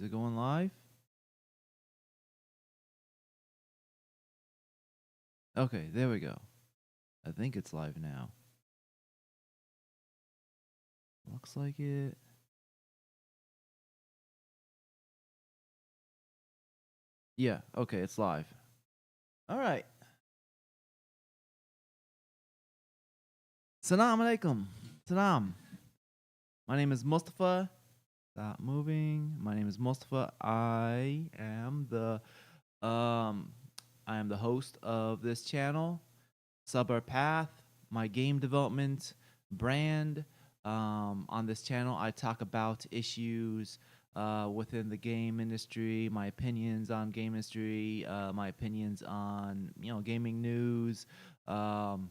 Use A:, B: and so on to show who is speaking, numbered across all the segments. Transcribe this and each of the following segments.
A: Is it going live? Okay, there we go. I think it's live now. Looks like it. Yeah, okay, it's live. All right. Salam alaikum. Salam. My name is Mustafa. Stop moving. My name is Mustafa. Um I am the host of this channel, Sabr Path, my game development brand. On this channel, I talk about issues within the game industry, my opinions on game industry, my opinions on gaming news. Um,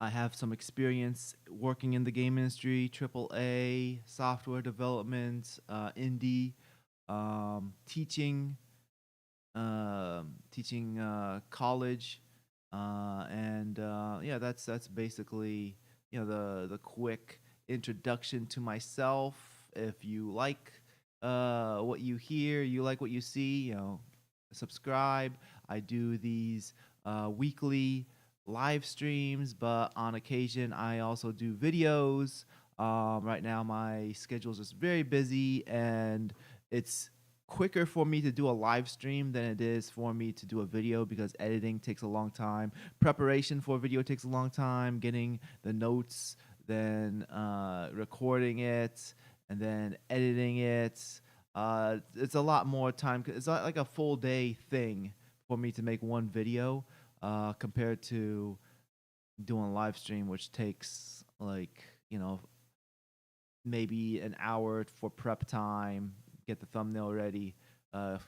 A: I have some experience working in the game industry, AAA, software development, indie, teaching, teaching college, and yeah, that's basically the quick introduction to myself. If you like what you hear, you like what you see, subscribe. I do these weekly live streams, but on occasion I also do videos. Right now my schedule is just very busy, and it's quicker for me to do a live stream than it is for me to do a video because editing takes a long time. Preparation for a video takes a long time. Getting the notes, then recording it, and then editing it. It's a lot more time. It's like a full day thing for me to make one video compared to doing a live stream, which takes like maybe an hour for prep time, get the thumbnail ready,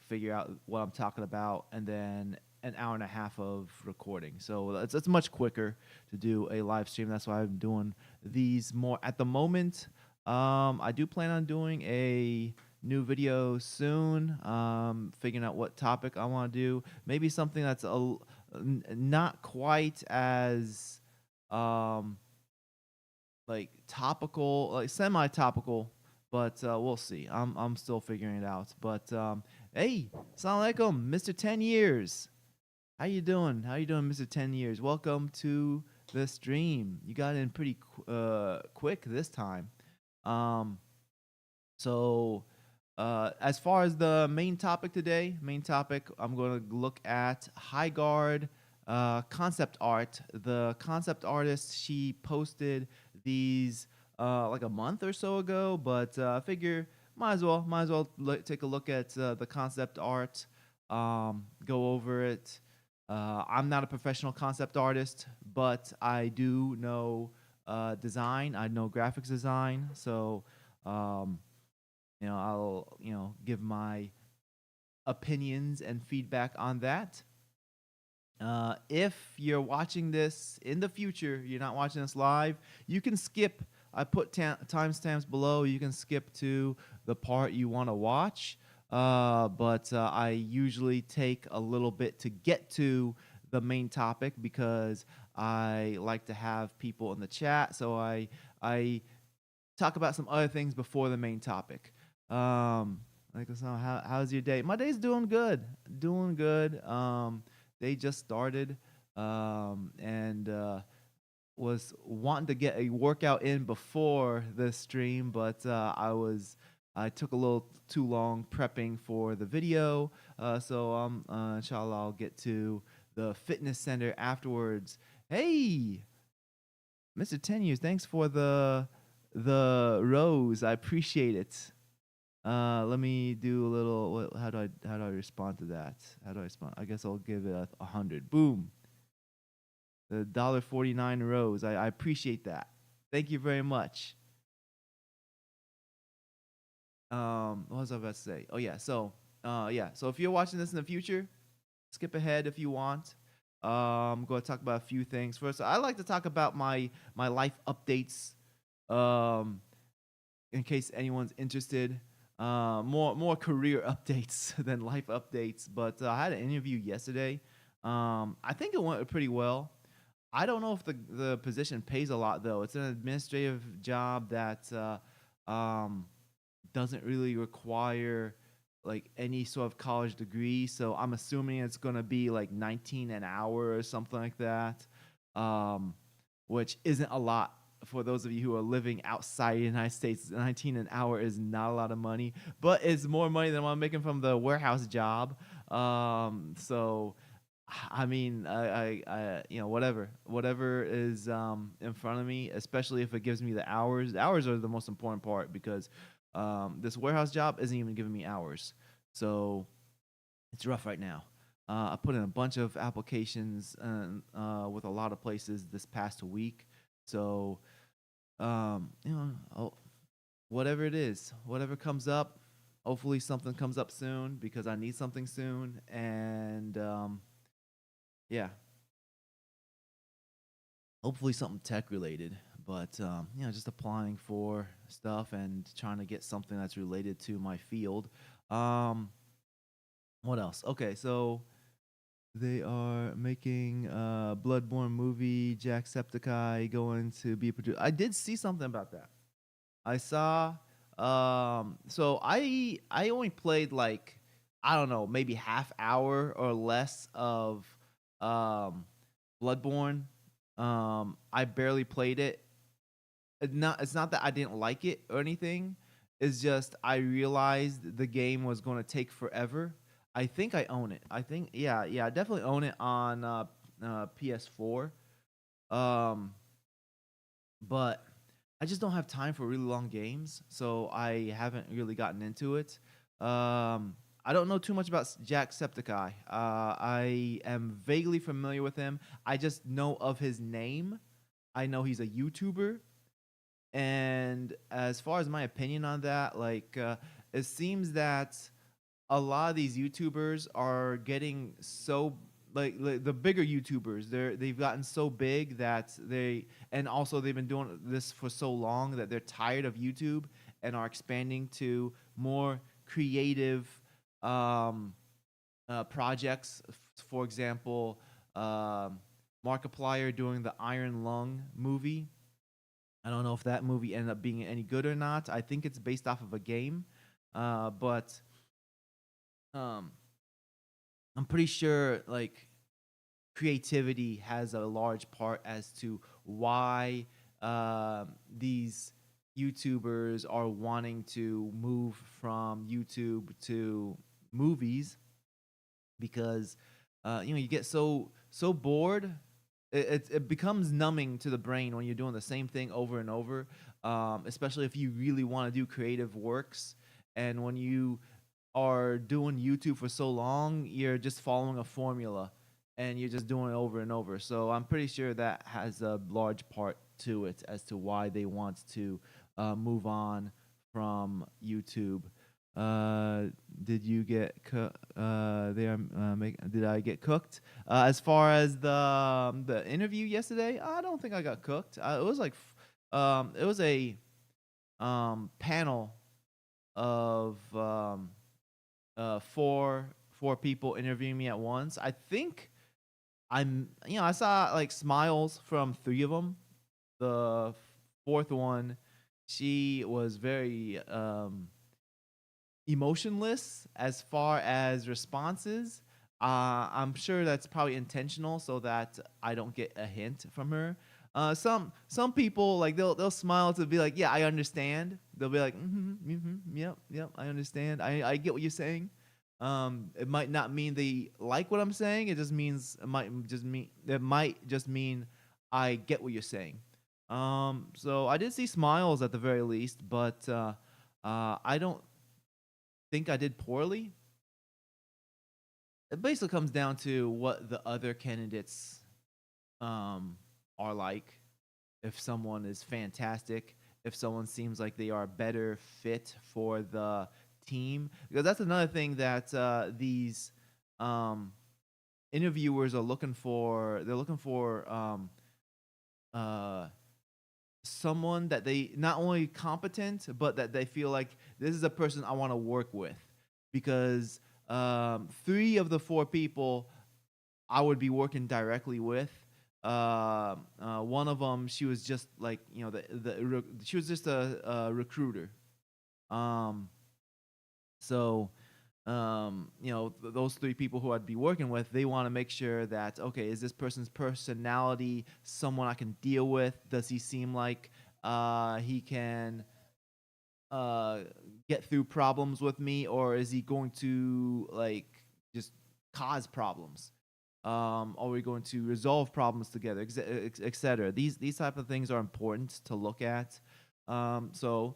A: figure out what I'm talking about, and then an hour and a half of recording. So it's much quicker to do a live stream. That's why I'm doing these more at the moment. I do plan on doing a new video soon. Figuring out what topic I want to do. Maybe something that's not quite as um, like topical, like semi-topical, but we'll see. I'm still figuring it out. But hey, assalamu alaikum, Mr. 10 Years. How you doing? How you doing, Mr. 10 Years? Welcome to the stream. You got in pretty quick this time. Um, so as far as the main topic today, I'm going to look at Highguard concept art. The concept artist, she posted these like a month or so ago, but I figure might as well take a look at the concept art, go over it. I'm not a professional concept artist, but I do know design. I know graphics design, so um, I'll give my opinions and feedback on that. If you're watching this in the future, you're not watching this live, you can skip. I put timestamps below. You can skip to the part you want to watch. But I usually take a little bit to get to the main topic because I like to have people in the chat. So I talk about some other things before the main topic. Like, so how's your day? My day's doing good, doing good. They just started, and was wanting to get a workout in before the stream, but I took a little too long prepping for the video. So inshallah, I'll get to the fitness center afterwards. Hey, Mr. 10 Years, thanks for the rose. I appreciate it. Let me do a little. How do I respond to that? How do I respond? I guess I'll give it 100. Boom. The $1.49 rose. I appreciate that. Thank you very much. What was I about to say? Oh yeah. So yeah. So if you're watching this in the future, skip ahead if you want. I'm going to talk about a few things first. I like to talk about my life updates. Um, in case anyone's interested. More career updates than life updates. But I had an interview yesterday. I think it went pretty well. I don't know if the position pays a lot though. It's an administrative job that doesn't really require like any sort of college degree. So I'm assuming it's gonna be like 19 an hour or something like that, um, which isn't a lot for those of you who are living outside the United States. 19 an hour is not a lot of money, but it's more money than what I'm making from the warehouse job. So I mean, you know, whatever is in front of me, especially if it gives me the hours. The hours are the most important part because this warehouse job isn't even giving me hours, so it's rough right now. I put in a bunch of applications with a lot of places this past week, so you know, whatever it is, whatever comes up, hopefully something comes up soon because I need something soon, and yeah, hopefully something tech related. But you know, just applying for stuff and trying to get something that's related to my field. Um, what else? Okay, so they are making a Bloodborne movie. Jacksepticeye going to be produced. I did see something about that. I saw. So I only played like I don't know, maybe half hour or less of um, Bloodborne. I barely played it. It's not that I didn't like it or anything. It's just I realized the game was going to take forever. I think I own it. I think yeah, I definitely own it on PS4. Um, but I just don't have time for really long games, so I haven't really gotten into it. I don't know too much about Jacksepticeye. I am vaguely familiar with him. I just know of his name. I know he's a YouTuber, and as far as my opinion on that, like it seems that a lot of these YouTubers are getting so like the bigger YouTubers, they've gotten so big that they and also they've been doing this for so long that they're tired of YouTube and are expanding to more creative um, projects. For example, Markiplier doing the Iron Lung movie. I don't know if that movie ended up being any good or not. I think it's based off of a game, but um, I'm pretty sure like creativity has a large part as to why these YouTubers are wanting to move from YouTube to movies because you know you get so bored. It becomes numbing to the brain when you're doing the same thing over and over, especially if you really want to do creative works. And when you are doing YouTube for so long, you're just following a formula and you're just doing it over and over. So I'm pretty sure that has a large part to it as to why they want to move on from YouTube. Uh, did you get there? Did I get cooked? As far as the interview yesterday, I don't think I got cooked. It was like it was a panel of four people interviewing me at once. I think I saw like smiles from three of them. The fourth one, she was very emotionless as far as responses. I'm sure that's probably intentional so that I don't get a hint from her. Some people like they'll smile to be like, yeah, I understand. They'll be like, yep, I understand. I get what you're saying. It might not mean they like what I'm saying. It might just mean I get what you're saying. So I did see smiles at the very least, but I don't think I did poorly. It basically comes down to what the other candidates um, are like. If someone is fantastic, if someone seems like they are a better fit for the team, because that's another thing that these um, interviewers are looking for. They're looking for uh, someone that they not only competent, but that they feel like this is a person I want to work with, because three of the four people I would be working directly with. One of them, she was just like she was just a recruiter. Um, so those three people who I'd be working with, they want to make sure that, okay, is this person's personality someone I can deal with? Does he seem like he can uh, get through problems with me, or is he going to like just cause problems? Are we going to resolve problems together, etc.? These type of things are important to look at. So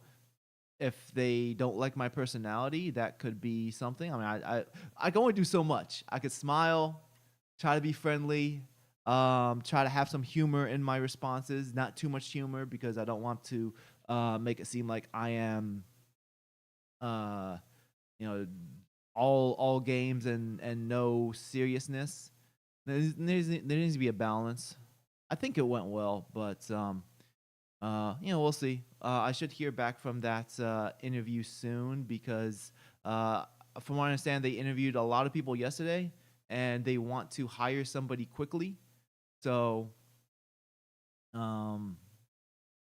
A: if they don't like my personality, that could be something. I mean, I can only do so much. I could smile, try to be friendly, try to have some humor in my responses, not too much humor because I don't want to make it seem like I am, uh, you know, all games and no seriousness. There needs to be a balance. I think it went well, but we'll see. I should hear back from that interview soon because, from what I understand, they interviewed a lot of people yesterday, and they want to hire somebody quickly. So, um,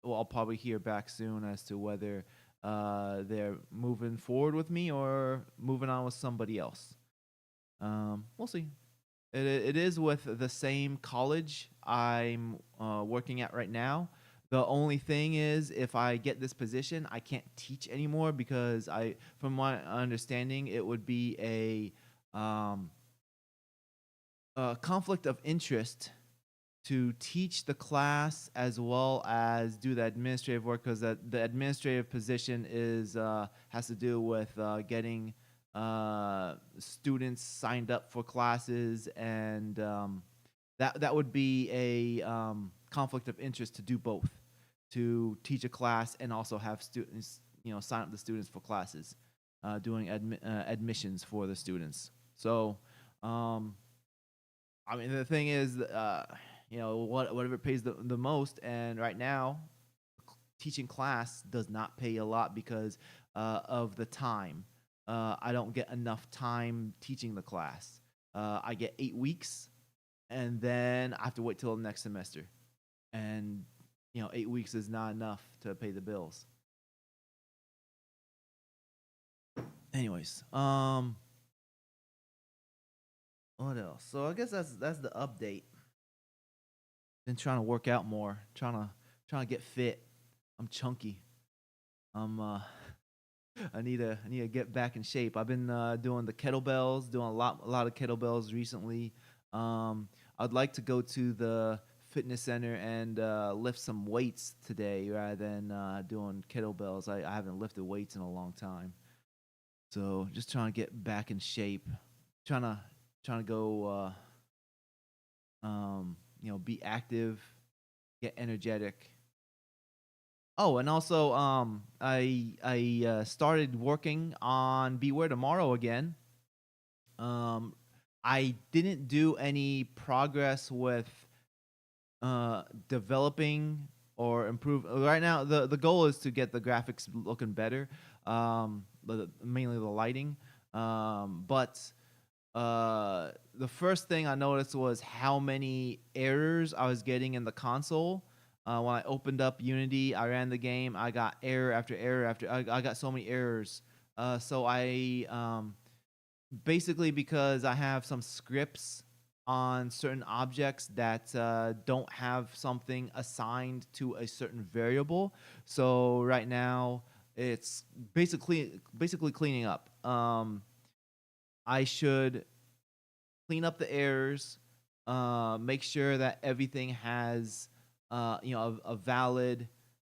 A: well, I'll probably hear back soon as to whether they're moving forward with me or moving on with somebody else. We'll see. It is with the same college I'm working at right now. The only thing is, if I get this position, I can't teach anymore because from my understanding, it would be a conflict of interest to teach the class as well as do the administrative work, because the administrative position is has to do with getting students signed up for classes, and that would be a conflict of interest to do both, to teach a class and also have students sign up the students for classes, doing admissions for the students. So um, I mean, the thing is, whatever pays the most, and right now, teaching class does not pay a lot because of the time. I don't get enough time teaching the class. I get 8 weeks, and then I have to wait till the next semester, and 8 weeks is not enough to pay the bills. Anyways, what else? So I guess that's the update. Been trying to work out more, trying to get fit. I'm chunky. I'm I need to get back in shape. I've been doing the kettlebells, doing a lot of kettlebells recently. I'd like to go to the fitness center and lift some weights today rather than doing kettlebells. I haven't lifted weights in a long time, so just trying to get back in shape. Trying to trying to go be active, get energetic. Oh, and also, I started working on Beware Tomorrow again. Um, I didn't do any progress with developing or improve. Right now, the goal is to get the graphics looking better, mainly the lighting. But the first thing I noticed was how many errors I was getting in the console. When I opened up Unity, I ran the game. I got error after error after. I got so many errors. So I basically, because I have some scripts on certain objects that don't have something assigned to a certain variable. So right now it's basically cleaning up. I should clean up the errors, make sure that everything has a valid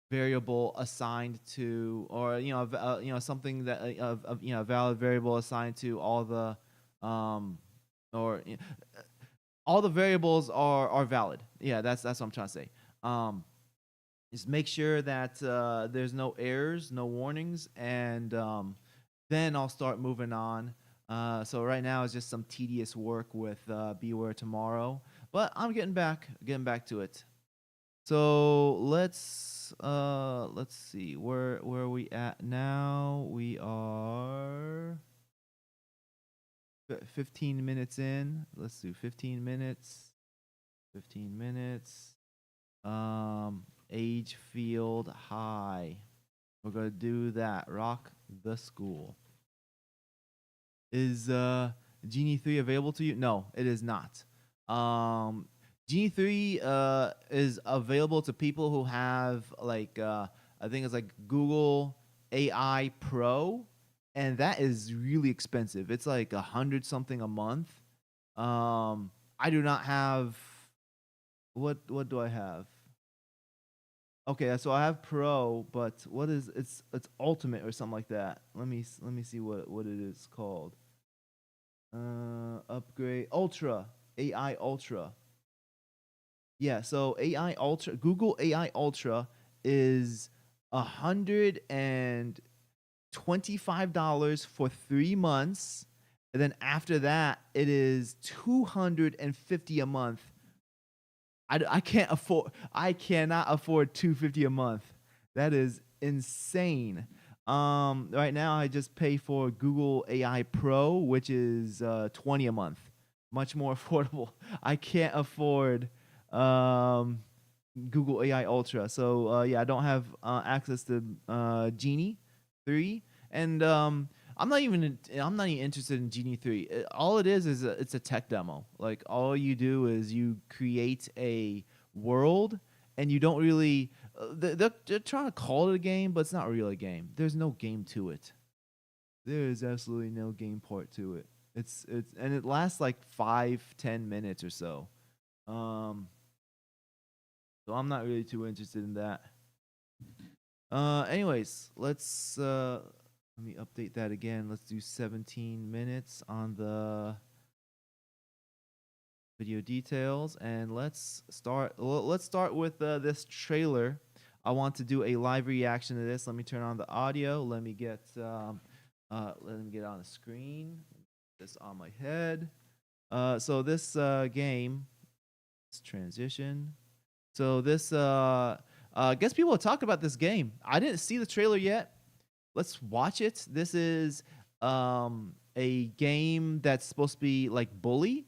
A: variable assigned to, or something that a valid variable assigned to all the or all the variables are valid. Yeah, that's what I'm trying to say. Just make sure that there's no errors, no warnings, and then I'll start moving on. So right now it's just some tedious work with Beware Tomorrow, but I'm getting back to it. So let's see where are we at now. We are 15 minutes in. Let's do 15 minutes. 15 minutes. Agefield High. We're gonna do that. Rock the School. Is Genie 3 available to you? No, it is not. Genie 3 is available to people who have like I think it's like Google AI Pro, and that is really expensive. It's like 100 something a month. I do not have. What do I have? Okay, so I have Pro, but what is it's Ultimate or something like that. Let me see what it is called. Upgrade Ultra, AI Ultra. Yeah, so AI Ultra, Google AI Ultra is $125 for 3 months, and then after that it is $250 a month. I cannot afford $250 a month. That is insane. Right now I just pay for Google AI Pro, which is $20 a month. Much more affordable. I can't afford Google AI Ultra. So yeah, I don't have access to Genie 3, and I'm not even interested in Genie 3. All it is it's a tech demo. Like all you do is you create a world, and you don't really they're trying to call it a game, but it's not really a game. There's no game to it. There is absolutely no game part to it. It's and it lasts like 5-10 minutes or so. So I'm not really too interested in that. Anyways, let's let me update that again. Let's do 17 minutes on the video details, and let's start. Let's start with this trailer. I want to do a live reaction to this. Let me turn on the audio. Let me get on the screen. This on my head. So this game. Let's transition. So this I guess people have talked about this game. I didn't see the trailer yet. Let's watch it. This is a game that's supposed to be like Bully,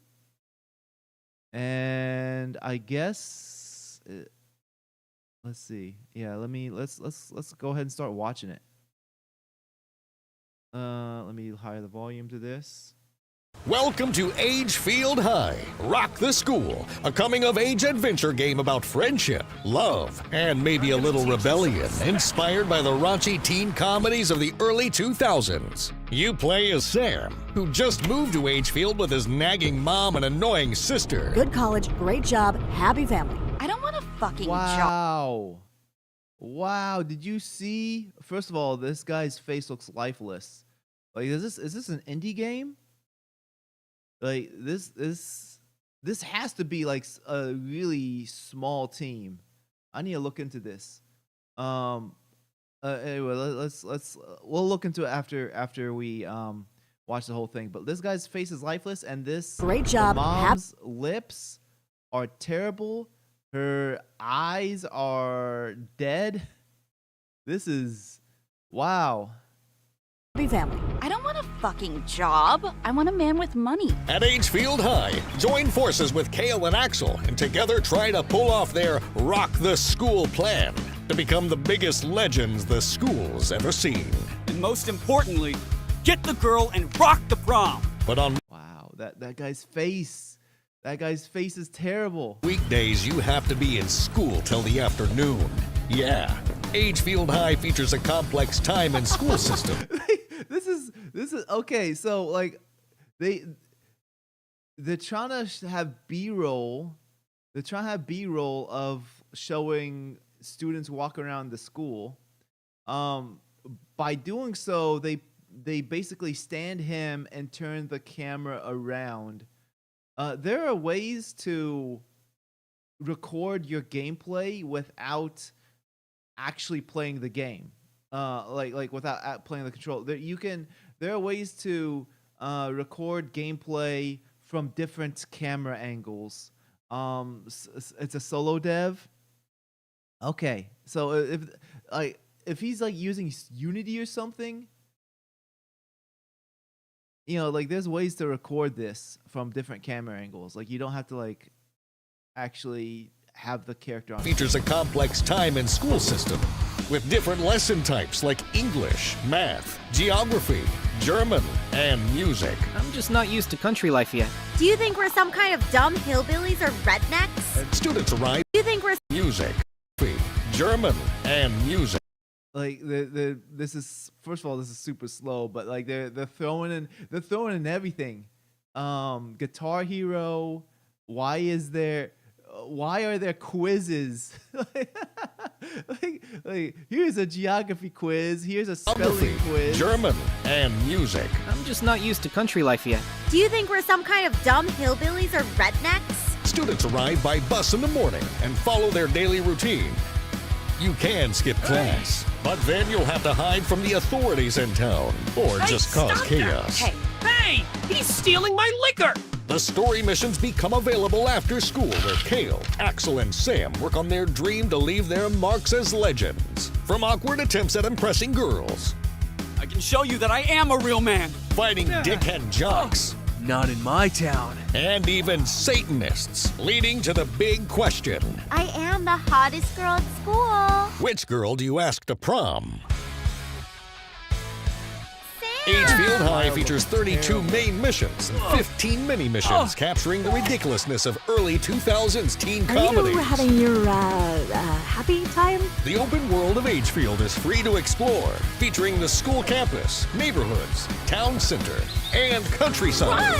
A: and I guess let's see. Yeah, let's go ahead and start watching it. Let me higher the volume to this.
B: Welcome to Agefield High, Rock the School, a coming-of-age adventure game about friendship, love, and maybe a little rebellion, inspired by the raunchy teen comedies of the early 2000s. You play as Sam, who just moved to Agefield with his nagging mom and annoying sister.
C: Good college, great job, happy family. I don't want a fucking job.
A: Wow, did you see? First of all, this guy's face looks lifeless. Like, is this an indie game? Like this has to be like a really small team. I need to look into this. Anyway, we'll look into it after we watch the whole thing. But this guy's face is lifeless, and this
C: great job.
A: Mom's lips are terrible. Her eyes are dead. This is wow.
C: Happy family. I don't want a fucking job. I want a man with money.
B: At Agefield High, join forces with Kale and Axel, and together try to pull off their Rock the School plan to become the biggest legends the school's ever seen.
D: And most importantly, get the girl and rock the prom.
B: But on
A: that guy's face. That guy's face is terrible.
B: Weekdays, you have to be in school till the afternoon. Yeah, Agefield High features a complex time and school system.
A: This is okay. So like, they're trying to have B-roll. They're trying to have B-roll of showing students walking around the school. By doing so, they basically stand him and turn the camera around. There are ways to record your gameplay without actually playing the game. Like without playing the control. There are ways to record gameplay from different camera angles. It's a solo dev. Okay, so if he's like using Unity or something, you know, like there's ways to record this from different camera angles. Like you don't have to like actually have the character on.
B: Features a complex time and school system. with different lesson types like English, math, geography, German, and music.
E: I'm just not used to country life yet.
F: Do you think we're some kind of dumb hillbillies or rednecks?
B: Students arrive
F: Do you think we're
B: music, German, and music.
A: Like this is, first of all, this is super slow, but like they're throwing in everything. Guitar Hero. Why are there quizzes? like here's a geography quiz, here's a spelling quiz.
B: German, and music.
E: I'm just not used to country life yet.
F: Do you think we're some kind of dumb hillbillies or rednecks?
B: Students arrive by bus in the morning and follow their daily routine. You can skip class, but then you'll have to hide from the authorities in town, or just cause chaos.
D: Hey, he's stealing my liquor!
B: The story missions become available after school, where Kale, Axel, and Sam work on their dream to leave their marks as legends. From awkward attempts at impressing girls,
D: I can show you that I am a real man.
B: fighting dickhead jocks,
E: Not in my town.
B: and even Satanists, leading to the big question.
F: I am the hottest girl at school.
B: Which girl do you ask to prom?
F: Sam!
B: Agefield High features 32 main missions and 15 mini missions, capturing the ridiculousness of early 2000s teen comedies.
F: having your happy time?
B: The open world of Agefield is free to explore, featuring the school campus, neighborhoods, town center, and countryside.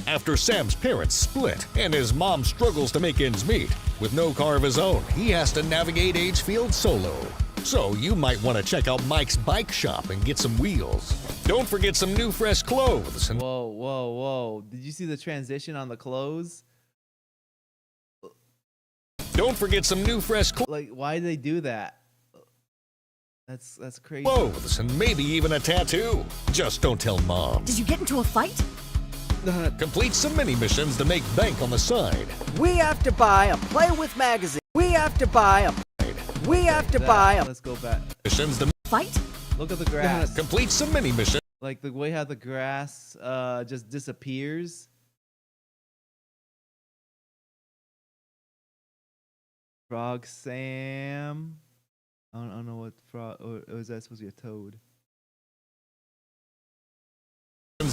B: After Sam's parents split and his mom struggles to make ends meet, with no car of his own, he has to navigate Agefield solo. So you might want to check out Mike's bike shop and get some wheels. Don't forget some new fresh clothes. And
A: Whoa. Did you see the transition on the clothes?
B: don't forget some new fresh
A: Like, why do they do that? That's crazy.
B: clothes and maybe even a tattoo. Just don't tell mom.
F: Did you get into a fight?
B: Complete some mini missions to make bank on the side.
E: We have to buy a Play With magazine. We have to buy a
A: Let's go back.
B: Missions to
F: Fight?
A: Look at the grass.
B: complete some mini missions.
A: Like the way how the grass just disappears. Frog Sam. I don't know what frog, or was that supposed to be a toad?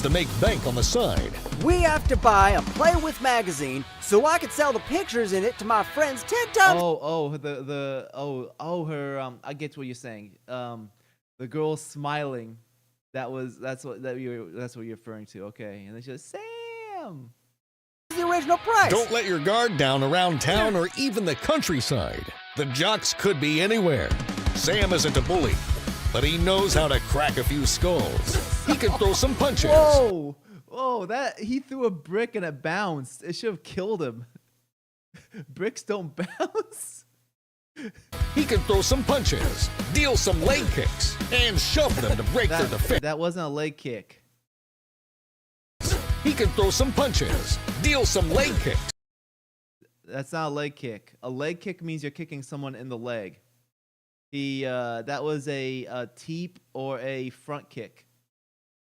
B: To make bank on the side.
E: We have to buy a Play With magazine so I could sell the pictures in it to my friends 10 times.
A: Her I get what you're saying. The girl smiling. That's what you're referring to. Okay. And then she goes, Sam.
E: The original price.
B: Don't let your guard down around town or even the countryside. The jocks could be anywhere. Sam isn't a bully, but he knows how to crack a few skulls. He can throw some punches.
A: Whoa, that he threw a brick and it bounced. It should have killed him. Bricks don't bounce.
B: He can throw some punches, deal some leg kicks, and shove them to break their defense.
A: That wasn't a leg kick.
B: He can throw some punches, deal some leg kicks.
A: That's not a leg kick. A leg kick means you're kicking someone in the leg. That was a teep or a front kick,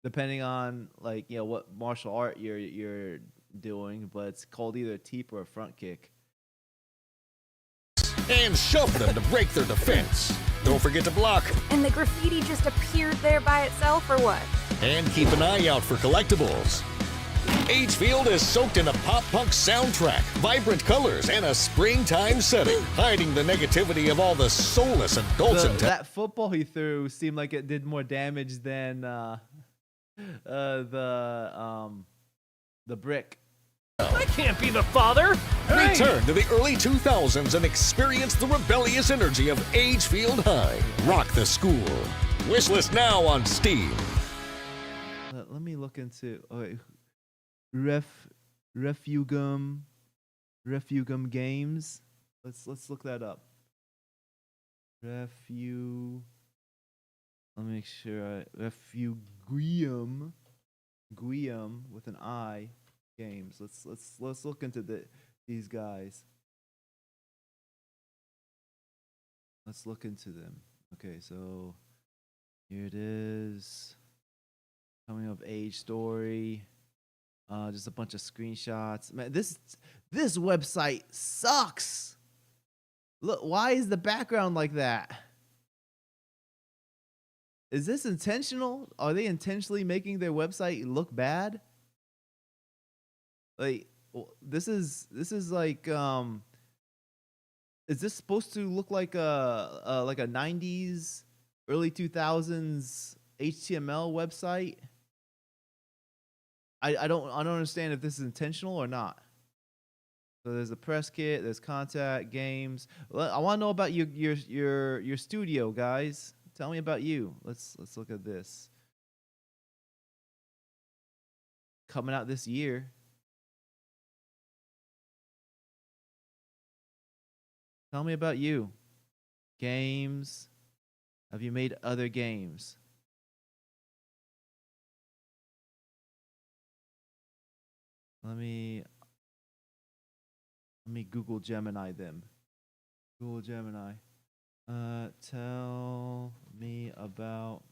A: depending on what martial art you're doing. But it's called either a teep or a front kick.
B: And shove them to break their defense. Don't forget to block.
F: And the graffiti just appeared there by itself, or what?
B: And keep an eye out for collectibles. Agefield is soaked in a pop-punk soundtrack, vibrant colors, and a springtime setting, hiding the negativity of all the soulless adults in town.
A: That football he threw seemed like it did more damage than the brick.
D: I can't be the father!
B: Return to the early 2000s and experience the rebellious energy of Agefield High. Rock the school. Wishlist now on Steam.
A: Let me look into Refugum Games. Let's look that up. Let me make sure. Refugum with an I games. Let's look into these guys. Let's look into them. Okay, so here it is. Coming of age story. Just a bunch of screenshots. Man, this website sucks. Look, why is the background like that? Is this intentional? Are they intentionally making their website look bad? Like, this is like is this supposed to look like a 90s, early 2000s HTML website? I don't understand if this is intentional or not. So there's a press kit, there's contact, games. I want to know about your studio, guys. Tell me about you. Let's look at this. Coming out this year. Tell me about you. Games. Have you made other games? Let me Google Gemini them. Google Gemini. Tell me about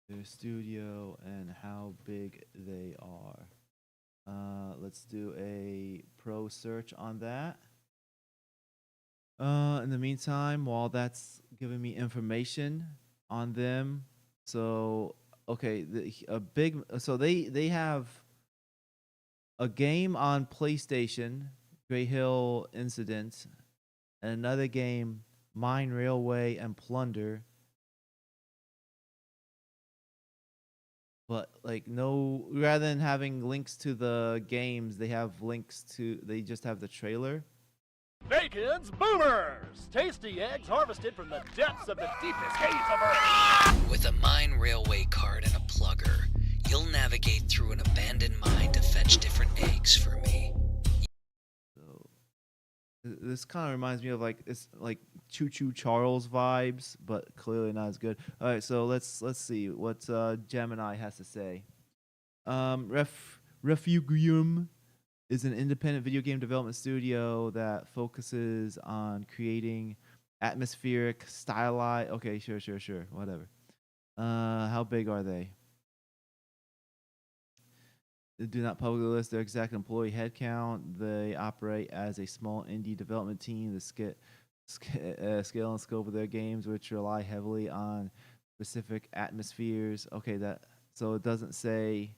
A: their studio and how big they are. Let's do a pro search on that. In the meantime, while that's giving me information on them, so okay, they have a game on PlayStation, Grey Hill Incident, and another game, Mine Railway and Plunder. But like no, rather than having links to the games, they just have the trailer.
G: Bacon's Boomers! Tasty eggs harvested from the depths of the deepest caves of Earth!
H: With a mine railway card and a plugger, you'll navigate through an abandoned mine to fetch different eggs for me.
A: So this kind of reminds me of it's like Choo Choo Charles vibes, but clearly not as good. All right, so let's see what Gemini has to say. Refugum is an independent video game development studio that focuses on creating atmospheric, stylized. Okay, sure, whatever. How big are they? They do not publicly list their exact employee headcount. They operate as a small indie development team. The scale and scope of their games, which rely heavily on specific atmospheres. Okay, so it doesn't say.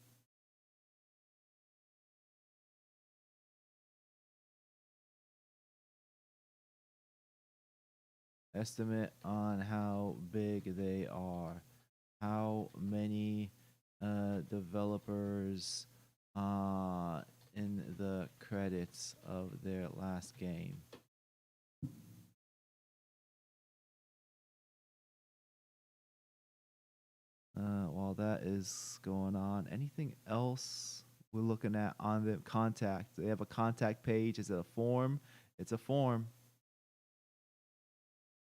A: Estimate on how big they are. How many developers in the credits of their last game? While that is going on, anything else we're looking at on the contact? They have a contact page. Is it a form? It's a form.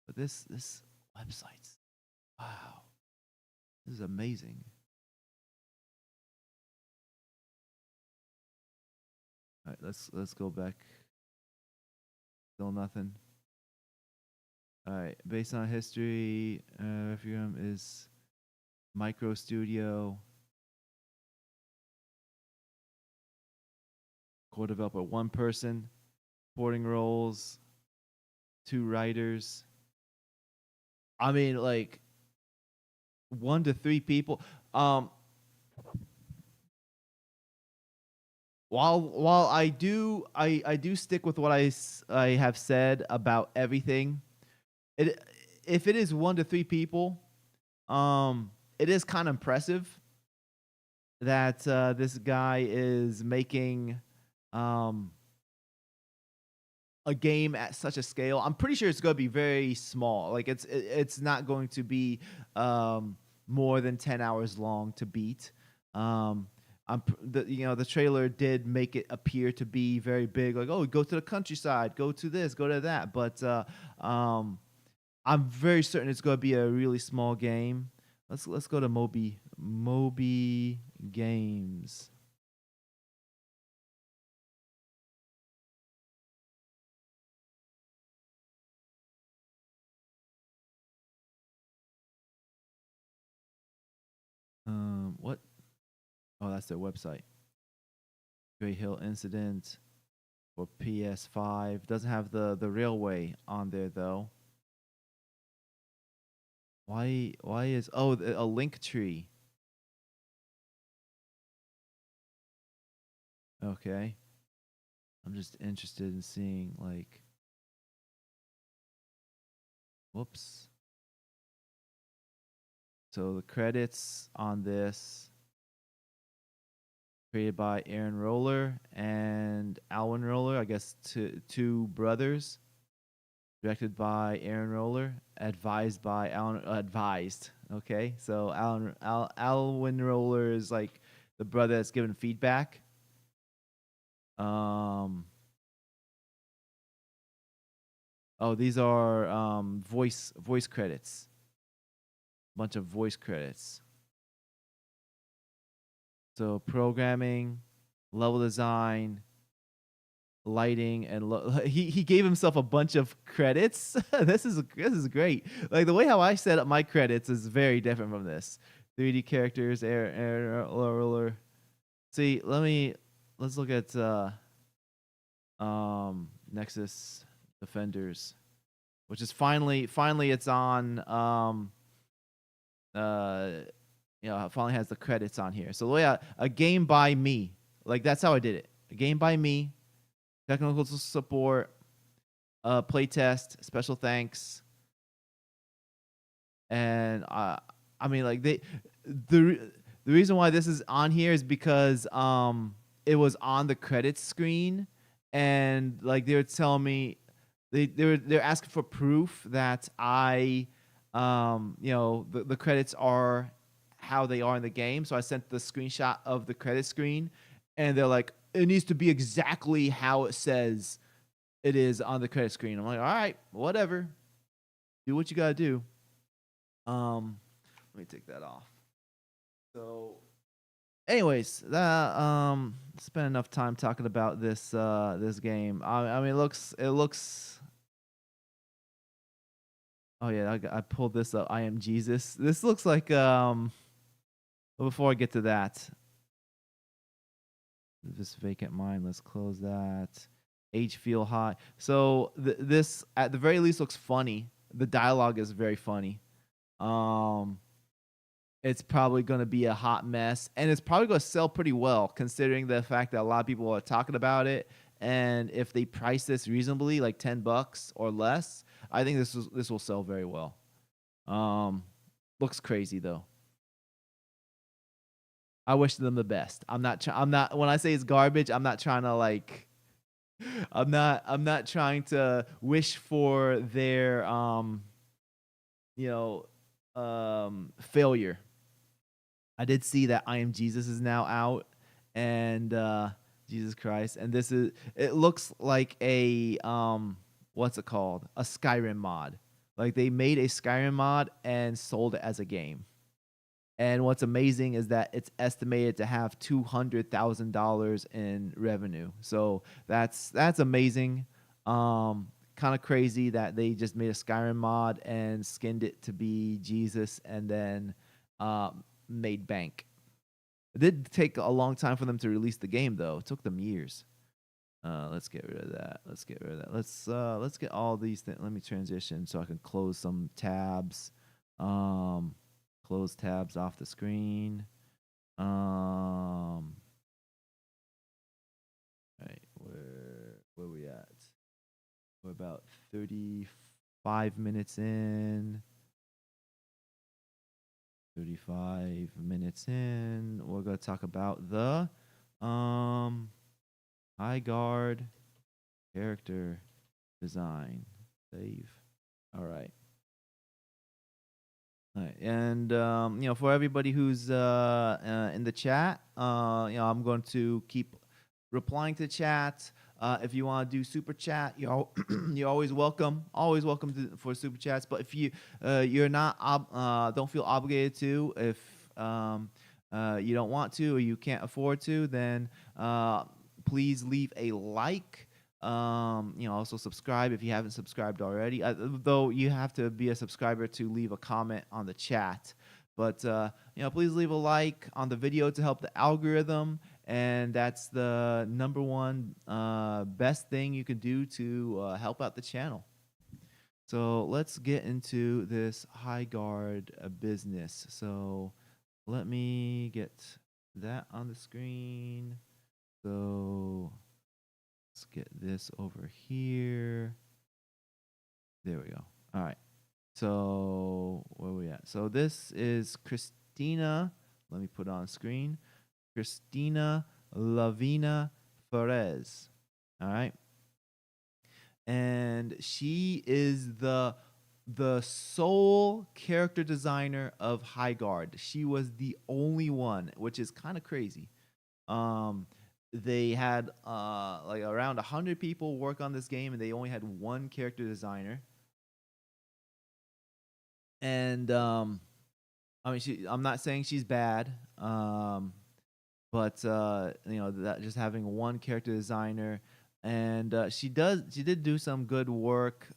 A: But this website's, wow, this is amazing. All right, let's go back. Still nothing. All right, based on history, Refugum is micro studio. Core developer, 1 person. Supporting roles, 2 writers. I mean, like 1 to 3 people. While I do stick with what I have said about everything. If it is 1 to 3 people, it is kind of impressive that this guy is making a game at such a scale. I'm pretty sure it's going to be very small. Like it's not going to be more than 10 hours long to beat. The trailer did make it appear to be very big. Like, oh, go to the countryside, go to this, go to that. But I'm very certain it's going to be a really small game. Let's go to Moby Games. What? Oh, that's their website. Grey Hill Incident, for PS5. Doesn't have the railway on there though. Why is a link tree? Okay. I'm just interested in seeing like whoops. So the credits on this created by Aaron Roller and Alwyn Roller, I guess two brothers. Directed by Aaron Roller, advised by Alan. Advised, okay. So Alwyn Roller is like the brother that's giving feedback. Oh, these are voice credits. Bunch of voice credits. So programming, level design, lighting, and he gave himself a bunch of credits. This is great. Like the way how I set up my credits is very different from this. 3D characters, air roller. See, let's look at Nexus Defenders, which is finally it's on it finally has the credits on here. So the way a game by me, like that's how I did it. A game by me, technical support, playtest, special thanks, and I mean like the reason why this is on here is because it was on the credits screen, and like they were telling me they're asking for proof that I the credits are how they are in the game. So I sent the screenshot of the credit screen, and they're like, it needs to be exactly how it says it is on the credit screen. I'm like, all right, whatever. Do what you gotta do. Let me take that off. So anyways, that spent enough time talking about this this game. I mean it looks oh yeah, I pulled this up. I am Jesus. This looks like before I get to that, this vacant mine, let's close that. Agefield High. So this at the very least looks funny. The dialogue is very funny. It's probably going to be a hot mess, and it's probably going to sell pretty well considering the fact that a lot of people are talking about it. And if they price this reasonably, like $10 or less, I think this will sell very well. Looks crazy though. I wish them the best. I'm not. When I say it's garbage, I'm not trying to like. I'm not trying to wish for their failure. I did see that I Am Jesus is now out, and Jesus Christ, and it looks like a what's it called? A Skyrim mod. Like they made a Skyrim mod and sold it as a game. And what's amazing is that it's estimated to have $200,000 in revenue. So that's amazing. Kind of crazy that they just made a Skyrim mod and skinned it to be Jesus and then made bank. It did take a long time for them to release the game, though. It took them years. Let's get rid of that. Let's get all these things. Let me transition so I can close some tabs. Close tabs off the screen. All right, where we at? We're about 35 minutes in. 35 minutes in. We're gonna talk about the Highguard character design. Save. All right. All right. And for everybody who's in the chat, I'm going to keep replying to chat. If you want to do super chat, you're always welcome. Always welcome for super chats. But if you're not don't feel obligated to, if you don't want to or you can't afford to, then please leave a like. Also subscribe if you haven't subscribed already. Though you have to be a subscriber to leave a comment on the chat. But please leave a like on the video to help the algorithm, and that's the number one best thing you can do to help out the channel. So let's get into this Highguard business. So let me get that on the screen. So let's get this over here. There we go. All right. So where are we at? So this is Christina. Let me put it on screen. Christina Lavina Perez. All right. And she is the sole character designer of Highguard. She was the only one, which is kind of crazy. They had like around 100 people work on this game, and they only had one character designer. And I mean, I'm not saying she's bad, but you know, that just having one character designer, and she did do some good work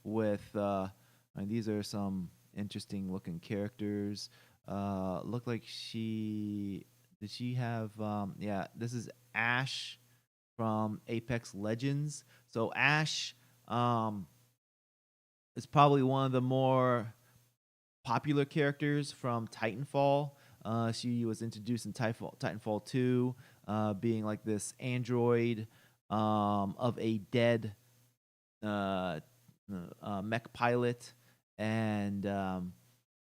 A: with. I mean, these are some interesting looking characters. Look like she have yeah, this is Ash from Apex Legends. So Ash is probably one of the more popular characters from Titanfall. She was introduced in Titanfall 2, being like this android of a dead mech pilot, and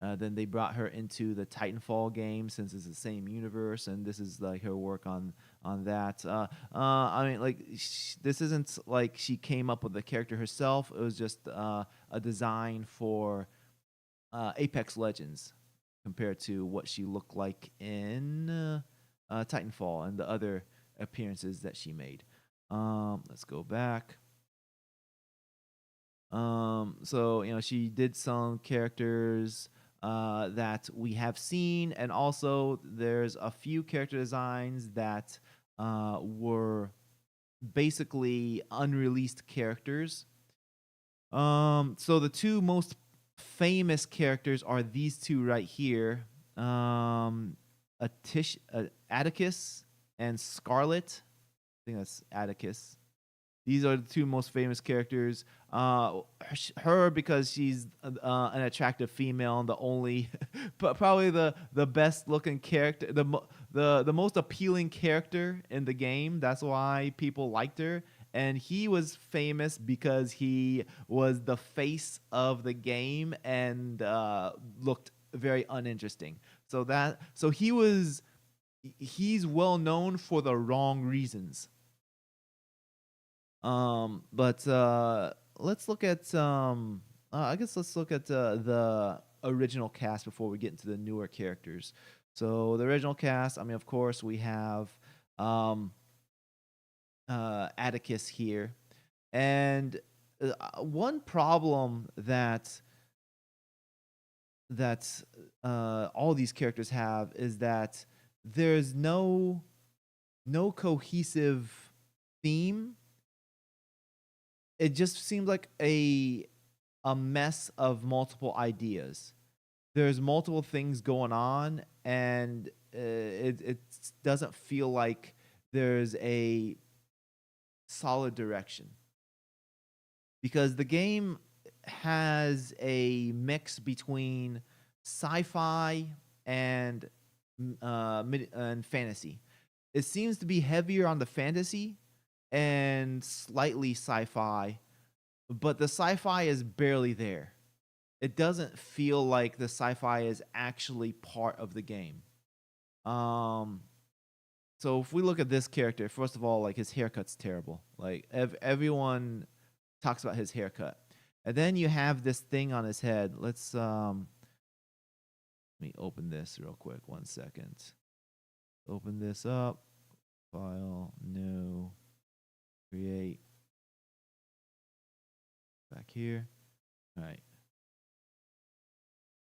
A: then they brought her into the Titanfall game, since it's the same universe, and this is like her work on that. I mean, like, this isn't like she came up with the character herself. It was just a design for Apex Legends, compared to what she looked like in Titanfall and the other appearances that she made. Let's go back. So, you know, she did some characters that we have seen, and also there's a few character designs that were basically unreleased characters. So the two most famous characters are these two right here, Atticus and Scarlet. I think that's Atticus. These are the two most famous characters. Her, because she's an attractive female, and the only, but probably the best looking character, the most appealing character in the game. That's why people liked her. And he was famous because he was the face of the game and looked very uninteresting. So he's well known for the wrong reasons. But let's look at I guess let's look at the original cast before we get into the newer characters. So the original cast, I mean, of course, we have Atticus here, and one problem that all these characters have is that there's no cohesive theme. It just seems like a mess of multiple ideas. There's multiple things going on, and it doesn't feel like there's a solid direction. Because the game has a mix between sci-fi and fantasy. It seems to be heavier on the fantasy and slightly sci-fi, but the sci-fi is barely there. It doesn't feel like the sci-fi is actually part of the game. So if we look at this character, first of all, like, his haircut's terrible. Like, everyone talks about his haircut. And then you have this thing on his head. Let's let me open this real quick. 1 second. Open this up. File, new, create. Back here. All right.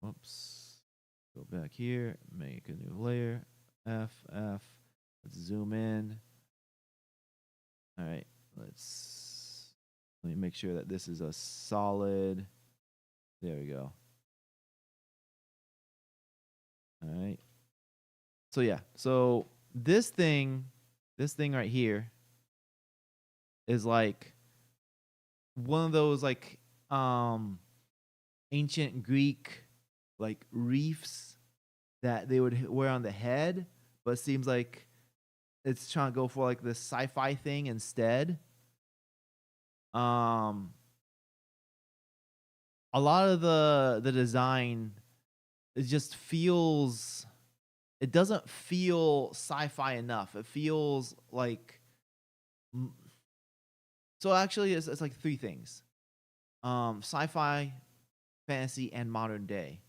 A: Whoops. Go back here. Make a new layer. F. Let's zoom in. All right. Let me make sure that this is a solid. There we go. All right. So yeah. So this thing right here is like one of those like ancient Greek like wreaths that they would wear on the head, but it seems like it's trying to go for like this sci-fi thing instead. A lot of the design, it just feels, it doesn't feel sci-fi enough. It feels like, so actually it's like three things: sci-fi, fantasy, and modern day.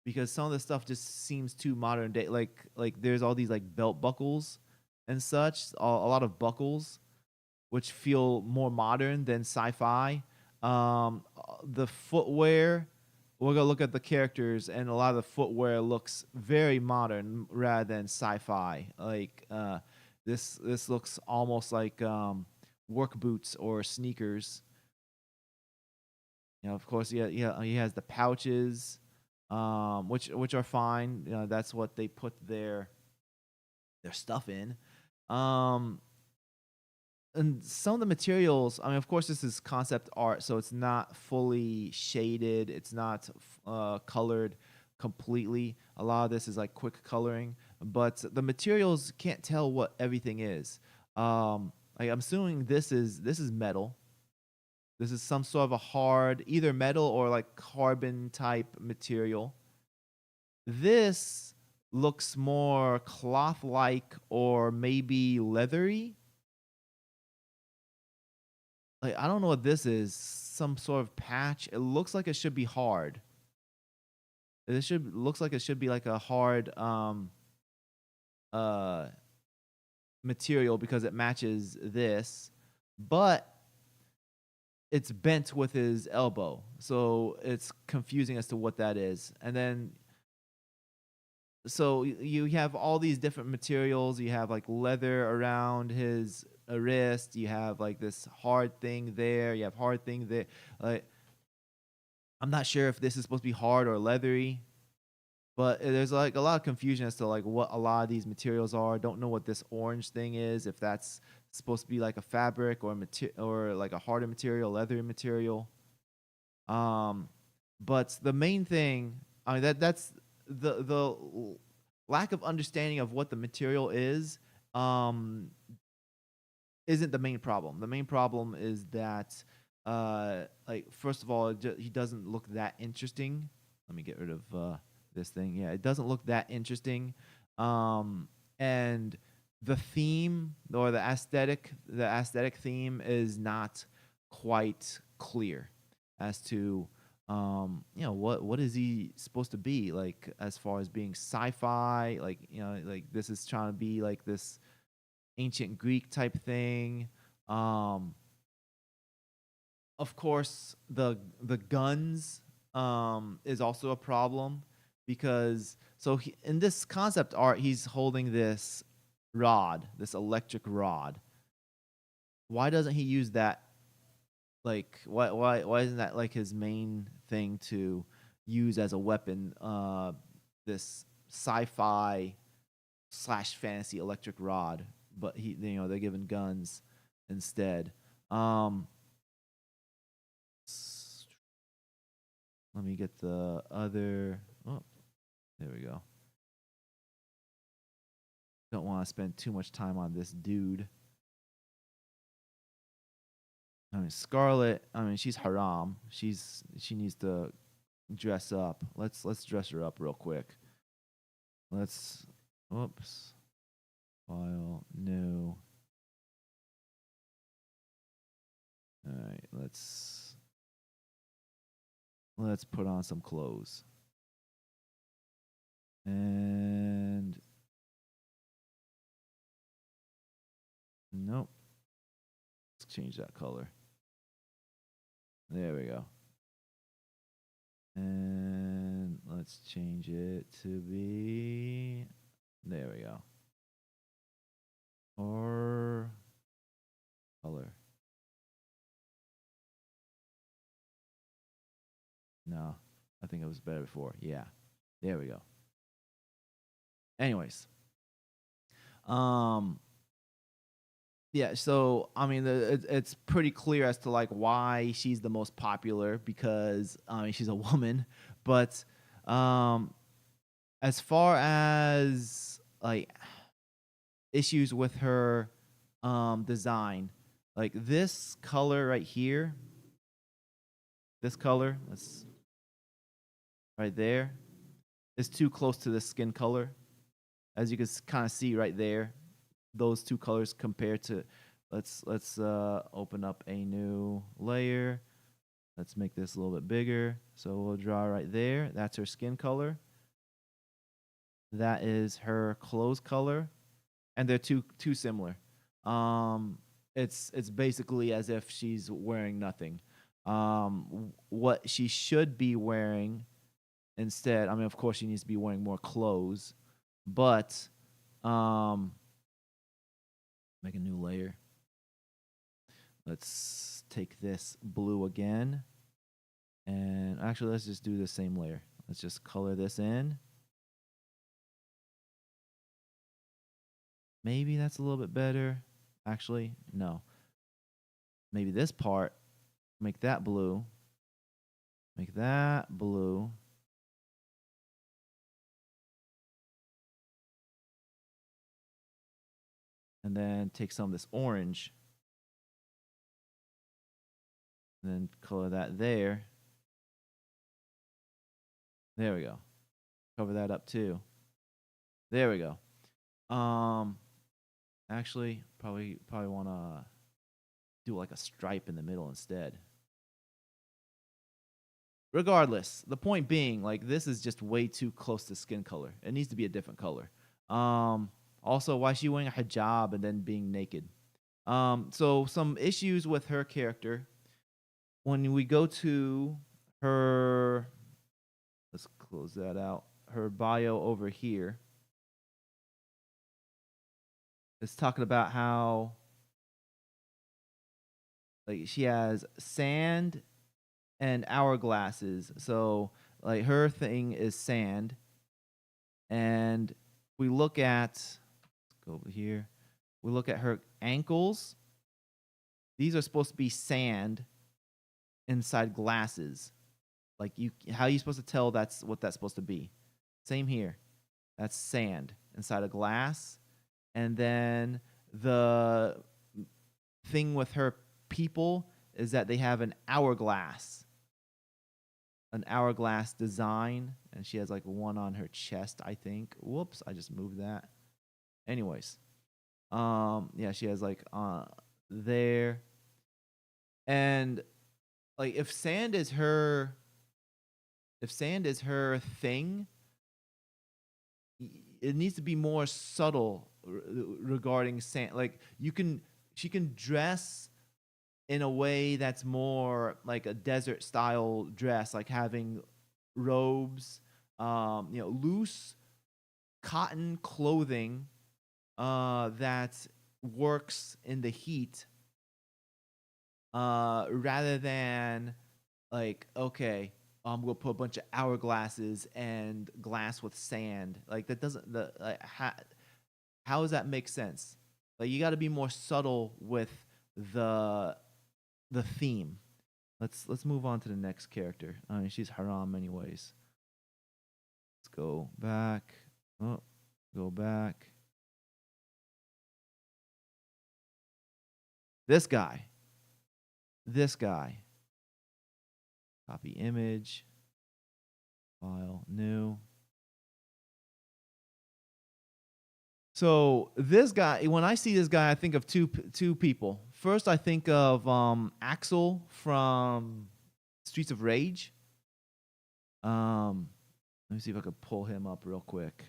A: Because some of the stuff just seems too modern day. Like there's all these like belt buckles and such, a lot of buckles, which feel more modern than sci-fi. The footwear, we're gonna look at the characters, and a lot of the footwear looks very modern rather than sci-fi. Like this looks almost like work boots or sneakers. You know, of course, yeah, he has the pouches, which are fine. You know, that's what they put their stuff in. And some of the materials, I mean, of course, this is concept art, so it's not fully shaded. It's not colored completely. A lot of this is like quick coloring, but the materials can't tell what everything is. Like I'm assuming this is metal. This is some sort of a hard, either metal or like carbon type material. This looks more cloth-like or maybe leathery. Like I don't know what this is. Some sort of patch. It looks like it should be hard. Looks like it should be like a hard material because it matches this, but it's bent with his elbow, so it's confusing as to what that is. And then, so you have all these different materials. You have like leather around his wrist. You have like this hard thing there. You have hard thing there. Like, I'm not sure if this is supposed to be hard or leathery, but there's like a lot of confusion as to like what a lot of these materials are. Don't know what this orange thing is, if that's supposed to be like a fabric or or like a harder material, leathery material. But the main thing, I mean, that's the lack of understanding of what the material is, isn't the main problem. The main problem is that, like, first of all, he doesn't look that interesting. Let me get rid of this thing. Yeah, it doesn't look that interesting. And the theme or the aesthetic theme is not quite clear as to you know, what is he supposed to be, like, as far as being sci-fi, like, you know, like this is trying to be like this ancient Greek type thing. Of course, the guns is also a problem, because so in this concept art he's holding this rod, this electric rod. Why doesn't he use that? Like, why isn't that like his main thing to use as a weapon? This sci-fi / fantasy electric rod, but they're given guns instead. Let me get the other. Oh, there we go. Don't want to spend too much time on this dude. I mean, Scarlet, I mean, she's haram. She needs to dress up. Let's dress her up real quick. Oops. File, new. All right, let's put on some clothes. And nope. Let's change that color. There we go. And let's change it to be, there we go. Or color. No, I think it was better before. Yeah, there we go. Anyways, Yeah, so I mean, it's pretty clear as to like why she's the most popular because I mean she's a woman, but um, as far as like issues with her design, like this color right here, this color, that's right there, is too close to the skin color, as you can kind of see right there. Those two colors compared to let's open up a new layer. Let's make this a little bit bigger. So we'll draw right there. That's her skin color. That is her clothes color, and they're too similar. It's basically as if she's wearing nothing. What she should be wearing instead, I mean, of course, she needs to be wearing more clothes, but make a new layer. Let's take this blue again. And actually, let's just do the same layer. Let's just color this in. Maybe that's a little bit better. Actually, no. Maybe this part, make that blue. Make that blue. And then take some of this orange. And then color that there. There we go. Cover that up too. There we go. Actually, probably want to do like a stripe in the middle instead. Regardless, the point being, like, this is just way too close to skin color. It needs to be a different color. Also, why is she wearing a hijab and then being naked? So some issues with her character. When we go to her, let's close that out. Her bio over here. It's talking about how like she has sand and hourglasses. So like her thing is sand. And we look at, let's go over here. We look at her ankles. These are supposed to be sand inside glasses. Like how are you supposed to tell that's what that's supposed to be? Same here. That's sand inside a glass. And then the thing with her people is that they have an hourglass design, and she has like one on her chest, I think. Whoops, I just moved that. Anyways, yeah, she has like there, and like if sand is her thing, it needs to be more subtle regarding sand. Like she can dress in a way that's more like a desert style dress, like having robes, loose cotton clothing that works in the heat, rather than like, okay, we'll put a bunch of hourglasses and glass with sand. Like that doesn't how does that make sense? Like you got to be more subtle with the theme. Let's move on to the next character. I mean, she's haram anyways. Let's go back. Oh, go back. This guy. Copy image. File new. So this guy, when I see this guy, I think of two people. First, I think of Axel from Streets of Rage. Let me see if I could pull him up real quick.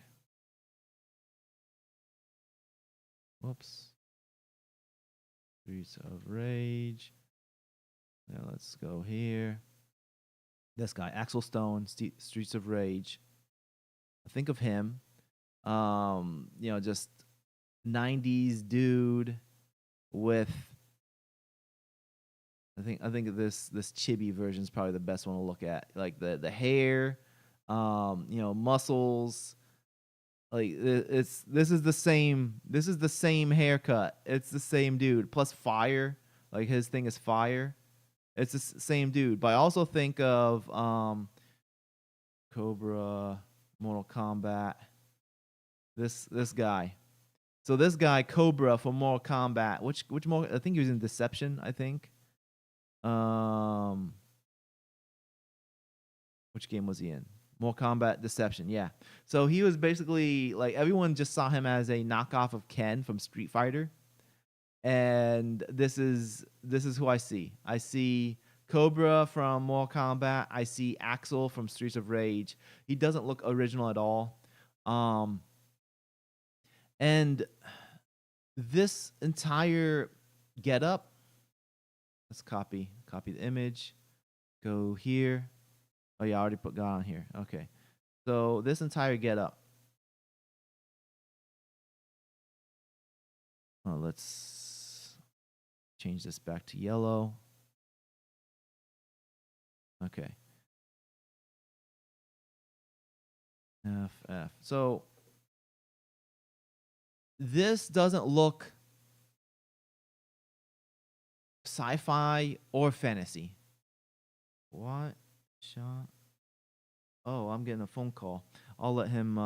A: Whoops. Streets of Rage. Now let's go here. This guy, Axel Stone, Streets of Rage. I think of him. Just 90s dude with I think this chibi version is probably the best one to look at. Like the hair, muscles, Like this is the same haircut. It's the same dude. Plus fire. Like his thing is fire. It's the same dude. But I also think of Cobra, Mortal Kombat. This guy. So this guy Cobra from Mortal Kombat. Which more? I think he was in Deception. I think. Which game was he in? Mortal Kombat Deception. Yeah. So he was basically like everyone just saw him as a knockoff of Ken from Street Fighter. And this is who I see. I see Cobra from Mortal Kombat. I see Axel from Streets of Rage. He doesn't look original at all. And this entire getup. Let's copy the image. Go here. Oh yeah, I already got on here. Okay. So this entire getup. Let's change this back to yellow. Okay. FF. So this doesn't look sci-fi or fantasy. What? Shot. Oh, I'm getting a phone call. I'll let him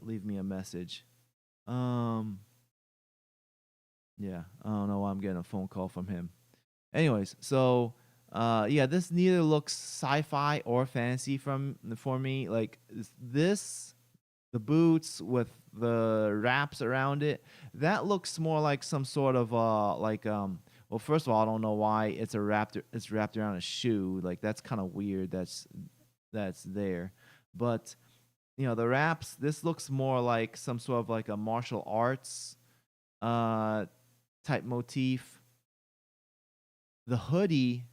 A: leave me a message. Yeah, I don't know why I'm getting a phone call from him. Anyways, so yeah, this neither looks sci-fi or fantasy for me. Like this, the boots with the wraps around it, that looks more like some sort of well, first of all, I don't know why it's wrapped around a shoe. Like that's kind of weird. That's there. But you know, the wraps, this looks more like some sort of like a martial arts type motif. The hoodie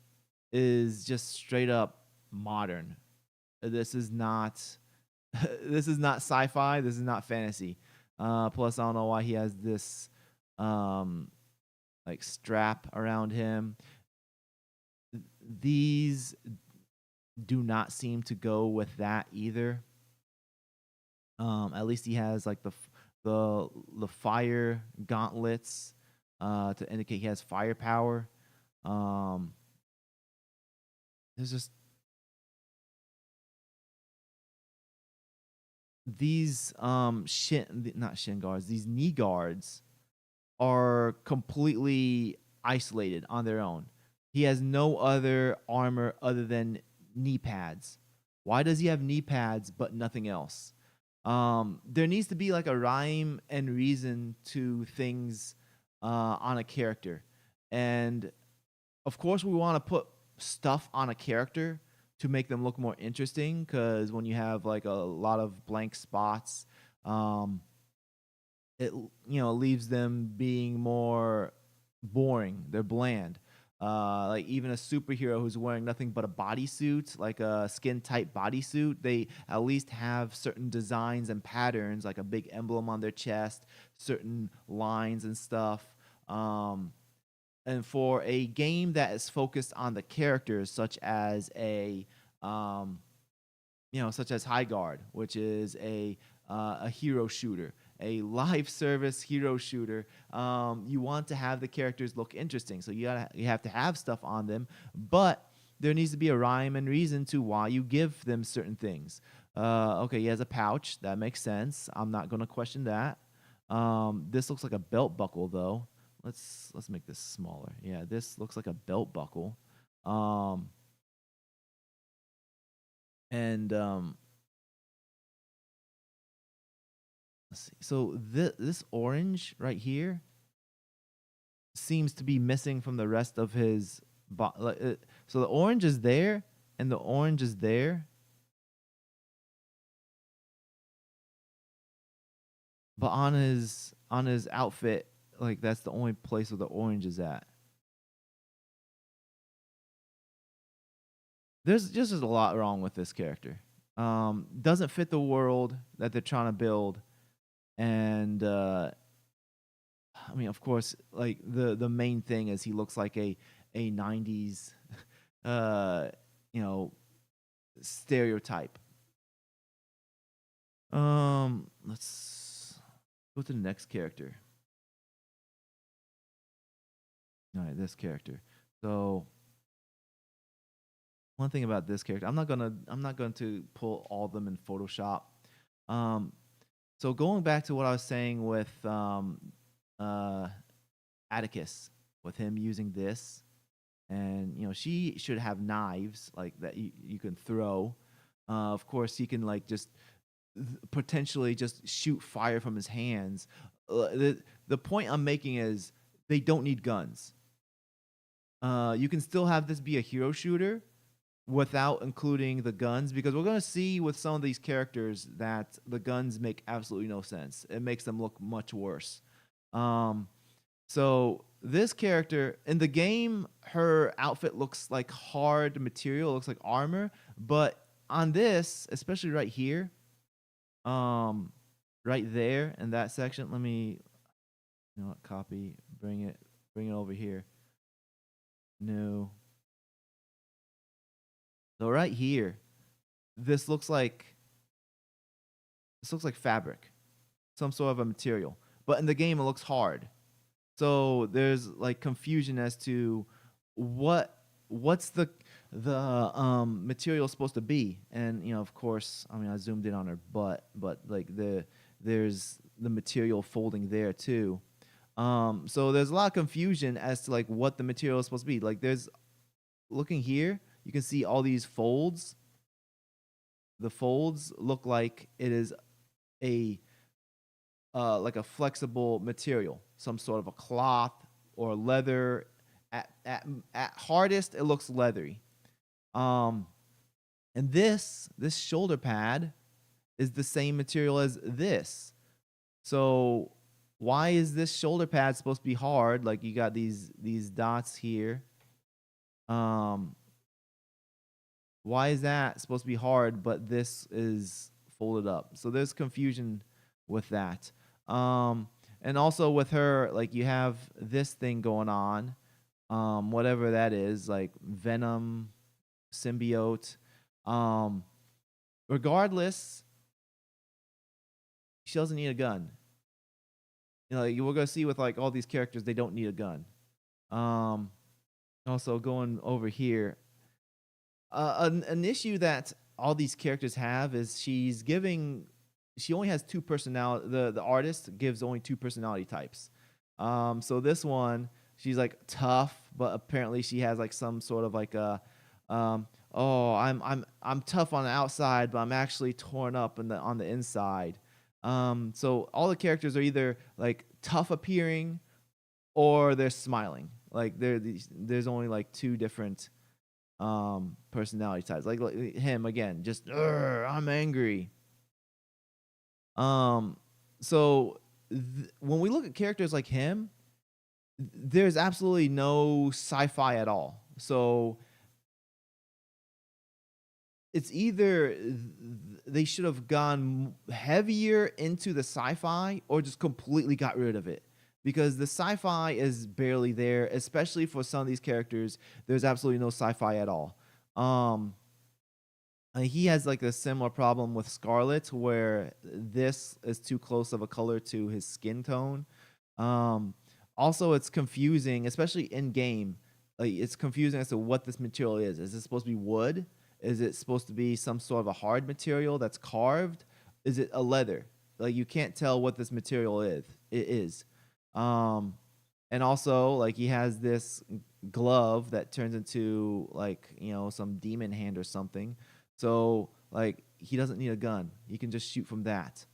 A: is just straight up modern. This is not sci-fi. This is not fantasy. Plus, I don't know why he has this like strap around him. These do not seem to go with that either. At least he has like the fire gauntlets to indicate he has firepower. There's just these not shin guards, these knee guards are completely isolated on their own. He has no other armor other than knee pads. Why does he have knee pads but nothing else? There needs to be like a rhyme and reason to things on a character. And of course we want to put stuff on a character to make them look more interesting, because when you have like a lot of blank spots, it leaves them being more boring. They're bland. Like even a superhero who's wearing nothing but a bodysuit, like a skin tight bodysuit, they at least have certain designs and patterns, like a big emblem on their chest, certain lines and stuff. And for a game that is focused on the characters, such as Highguard, which is a hero shooter, a live service hero shooter, you want to have the characters look interesting. So you have to have stuff on them, but there needs to be a rhyme and reason to why you give them certain things. Okay, he has a pouch. That makes sense. I'm not going to question that. This looks like a belt buckle, though. Let's make this smaller. Yeah, this looks like a belt buckle. Let's see. So this orange right here seems to be missing from the rest of his so the orange is there and the orange is there, but on his outfit, like that's the only place where the orange is at. There's just a lot wrong with this character. Doesn't fit the world that they're trying to build. And I mean, of course, like the main thing is he looks like a 90s stereotype. Let's go to the next character. All right, this character. So one thing about this character, I'm not going to pull all of them in Photoshop. So going back to what I was saying with Atticus, with him using this, and she should have knives like that you can throw. Of course, he can like just potentially just shoot fire from his hands. The point I'm making is they don't need guns. You can still have this be a hero shooter without including the guns, because we're going to see with some of these characters that the guns make absolutely no sense. It makes them look much worse. So this character in the game, her outfit looks like hard material, looks like armor, but on this, especially right here, right there in that section, let me copy, bring it over here. No. So right here, this looks like fabric, some sort of a material. But in the game, it looks hard. So there's like confusion as to what's the material supposed to be. And of course, I mean, I zoomed in on her butt, but like there's the material folding there too. So there's a lot of confusion as to like what the material is supposed to be. Like looking here, you can see all these folds. The folds look like it is like a flexible material, some sort of a cloth or leather. At hardest, it looks leathery. And this shoulder pad is the same material as this. So why is this shoulder pad supposed to be hard? Like you got these dots here. Why is that supposed to be hard, but this is folded up? So there's confusion with that. And also with her, like you have this thing going on, whatever that is, like venom, symbiote. Regardless, she doesn't need a gun. We're gonna see with like all these characters, they don't need a gun. Also going over here, an issue that all these characters have is she only has two personality. The artist gives only two personality types. So this one, she's like tough, but apparently she has like some sort of like a I'm tough on the outside, but I'm actually torn up on the inside. So all the characters are either like tough appearing or they're smiling. Like there's only like two different personality types. Like him again, just I'm angry. So when we look at characters like him, there's absolutely no sci-fi at all. So it's either they should have gone heavier into the sci-fi or just completely got rid of it, because the sci-fi is barely there, especially for some of these characters. There's absolutely no sci-fi at all. He has like a similar problem with Scarlet, where this is too close of a color to his skin tone. Also, it's confusing, especially in game. Like, it's confusing as to what this material is. Is it supposed to be wood? Is it supposed to be some sort of a hard material that's carved? Is it a leather? Like, you can't tell what this material is. And also, like, he has this glove that turns into like some demon hand or something. So like he doesn't need a gun. He can just shoot from that.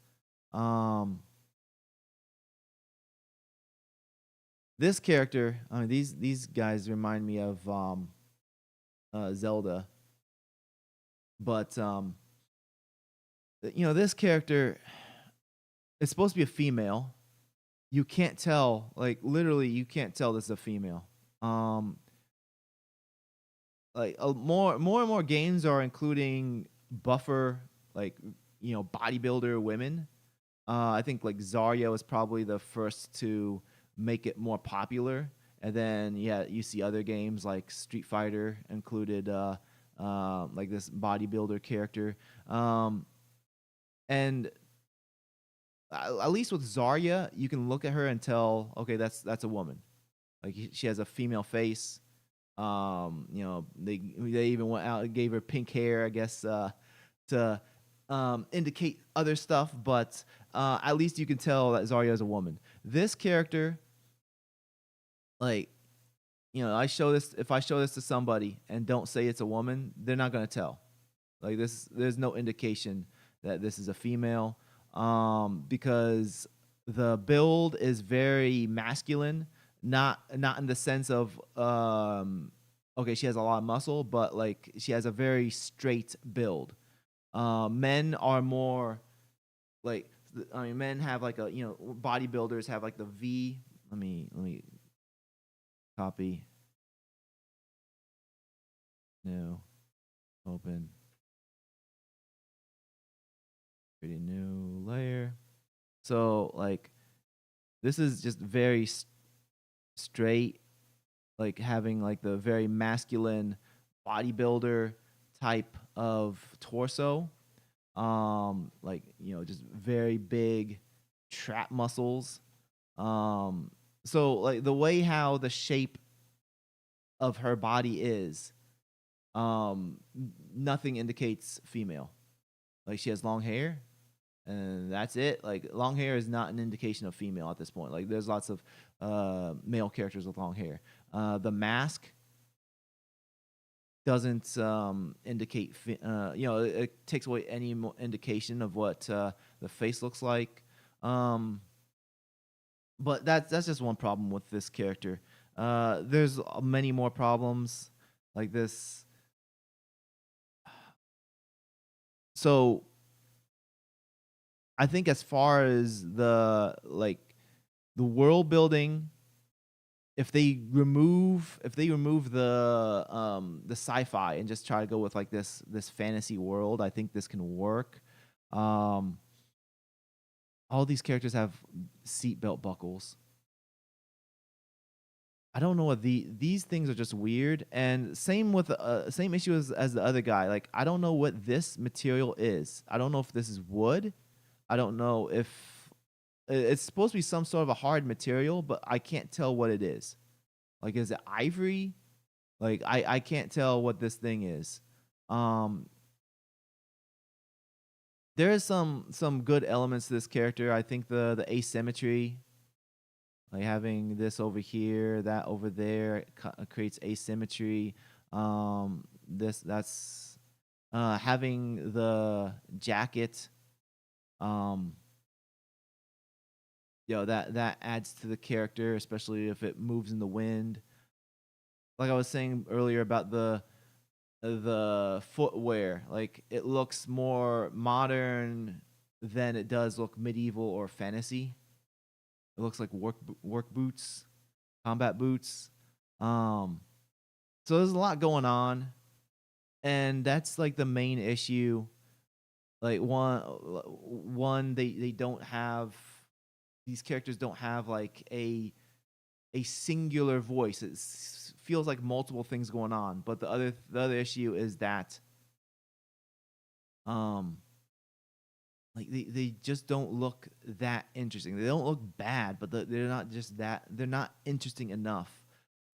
A: This character, I mean, these guys remind me of Zelda. But this character is supposed to be a female. You can't tell, like literally, you can't tell this is a female. Like more and more games are including buffer, like bodybuilder women. I think like Zarya is probably the first to make it more popular, and then you see other games like Street Fighter included like this bodybuilder character. And at least with Zarya, you can look at her and tell, okay, that's a woman. Like she has a female face. They even went out and gave her pink hair, I guess, to indicate other stuff. But at least you can tell that Zarya is a woman. This character, like, if I show this to somebody and don't say it's a woman, they're not gonna tell. Like this, there's no indication that this is a female, because the build is very masculine. Not in the sense of okay, she has a lot of muscle, but like she has a very straight build. Men are more like, men have like a, bodybuilders have like the V. Let me copy. New, open, create a new layer. So like this is just very straight, like having like the very masculine bodybuilder type of torso, just very big trap muscles. So like the way how the shape of her body is, nothing indicates female. Like she has long hair, and that's it. Like long hair is not an indication of female at this point. Like there's lots of male characters with long hair. The mask doesn't indicate, it takes away any indication of what the face looks like. But that's just one problem with this character. There's many more problems like this. So I think as far as the world building, if they remove the sci-fi and just try to go with like this fantasy world, I think this can work. All these characters have seatbelt buckles. I don't know what these things are just weird. And same with same issue as the other guy. Like I don't know what this material is. I don't know if this is wood. I don't know if it's supposed to be some sort of a hard material, but I can't tell what it is. Like, is it ivory? Like, I can't tell what this thing is. There is some good elements to this character. I think the asymmetry, like having this over here, that over there, creates asymmetry. That's having the jacket. That adds to the character, especially if it moves in the wind. Like I was saying earlier about the footwear, like it looks more modern than it does look medieval or fantasy. It looks like work boots, combat boots. So there's a lot going on, and that's like the main issue. Like one they don't have, these characters don't have like a singular voice. It feels like multiple things going on. But the other issue is that like they just don't look that interesting. They don't look bad, but they're not just that. They're not interesting enough.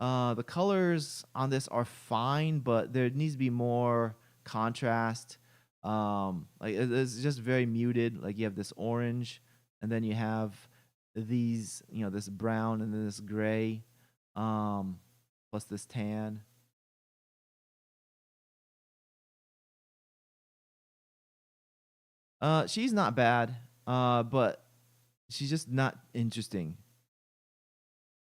A: The colors on this are fine, but there needs to be more contrast. Like it's just very muted. Like you have this orange, and then you have these, this brown and then this gray, plus this tan. She's not bad, but she's just not interesting.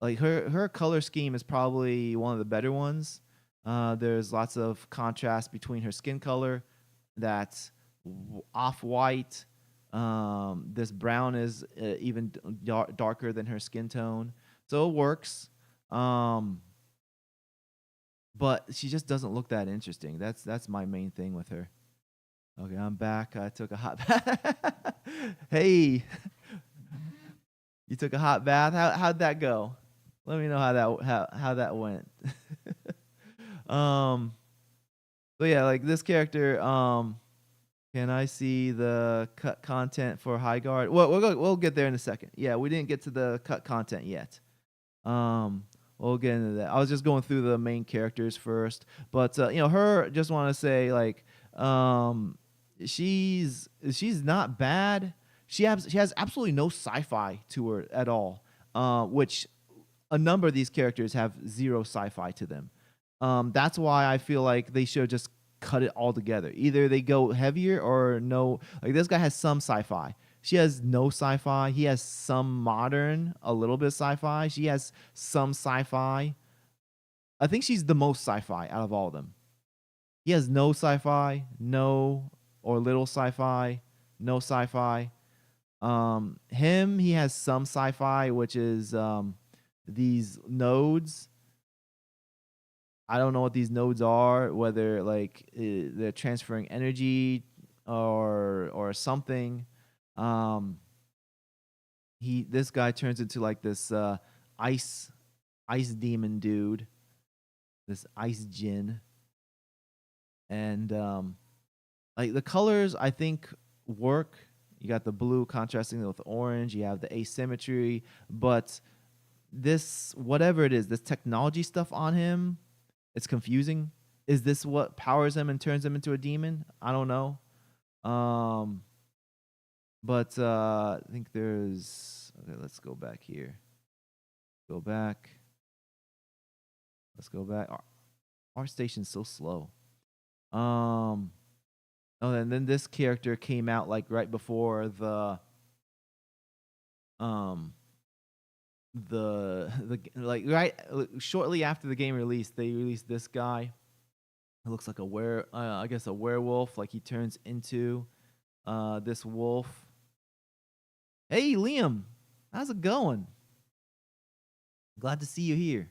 A: Like her color scheme is probably one of the better ones. There's lots of contrast between her skin color, that's off-white. This brown is even darker than her skin tone, so it works. But she just doesn't look that interesting. That's my main thing with her. Okay, I'm back. I took a hot bath. Hey, you took a hot bath. How'd that go? Let me know how that went. So yeah, like this character, Can I see the cut content for Highguard? Well, we'll get there in a second. Yeah, we didn't get to the cut content yet. We'll get into that. I was just going through the main characters first, but her. Just want to say like, she's not bad. She has absolutely no sci-fi to her at all, which a number of these characters have zero sci-fi to them. That's why I feel like they should just cut it all together. Either they go heavier or no. Like this guy has some sci-fi. She has no sci-fi. He has some modern, a little bit of sci-fi. She has some sci-fi. I think she's the most sci-fi out of all of them. He has no sci-fi, no or little sci-fi, no sci-fi. He has some sci-fi, which is these nodes. I don't know what these nodes are, whether like they're transferring energy or something. This guy turns into like this ice demon dude, this ice djinn, and like the colors I think work. You got the blue contrasting with orange. You have the asymmetry, but this whatever it is, this technology stuff on him, it's confusing. Is this what powers him and turns him into a demon? I don't know. But I think there's... Okay, let's go back here. Go back. Let's go back. Our station's so slow. Oh, and then this character came out like right before the like right shortly after the game released. They released this guy. It looks like I guess a werewolf. Like he turns into this wolf. Hey Liam, how's it going? Glad to see you here.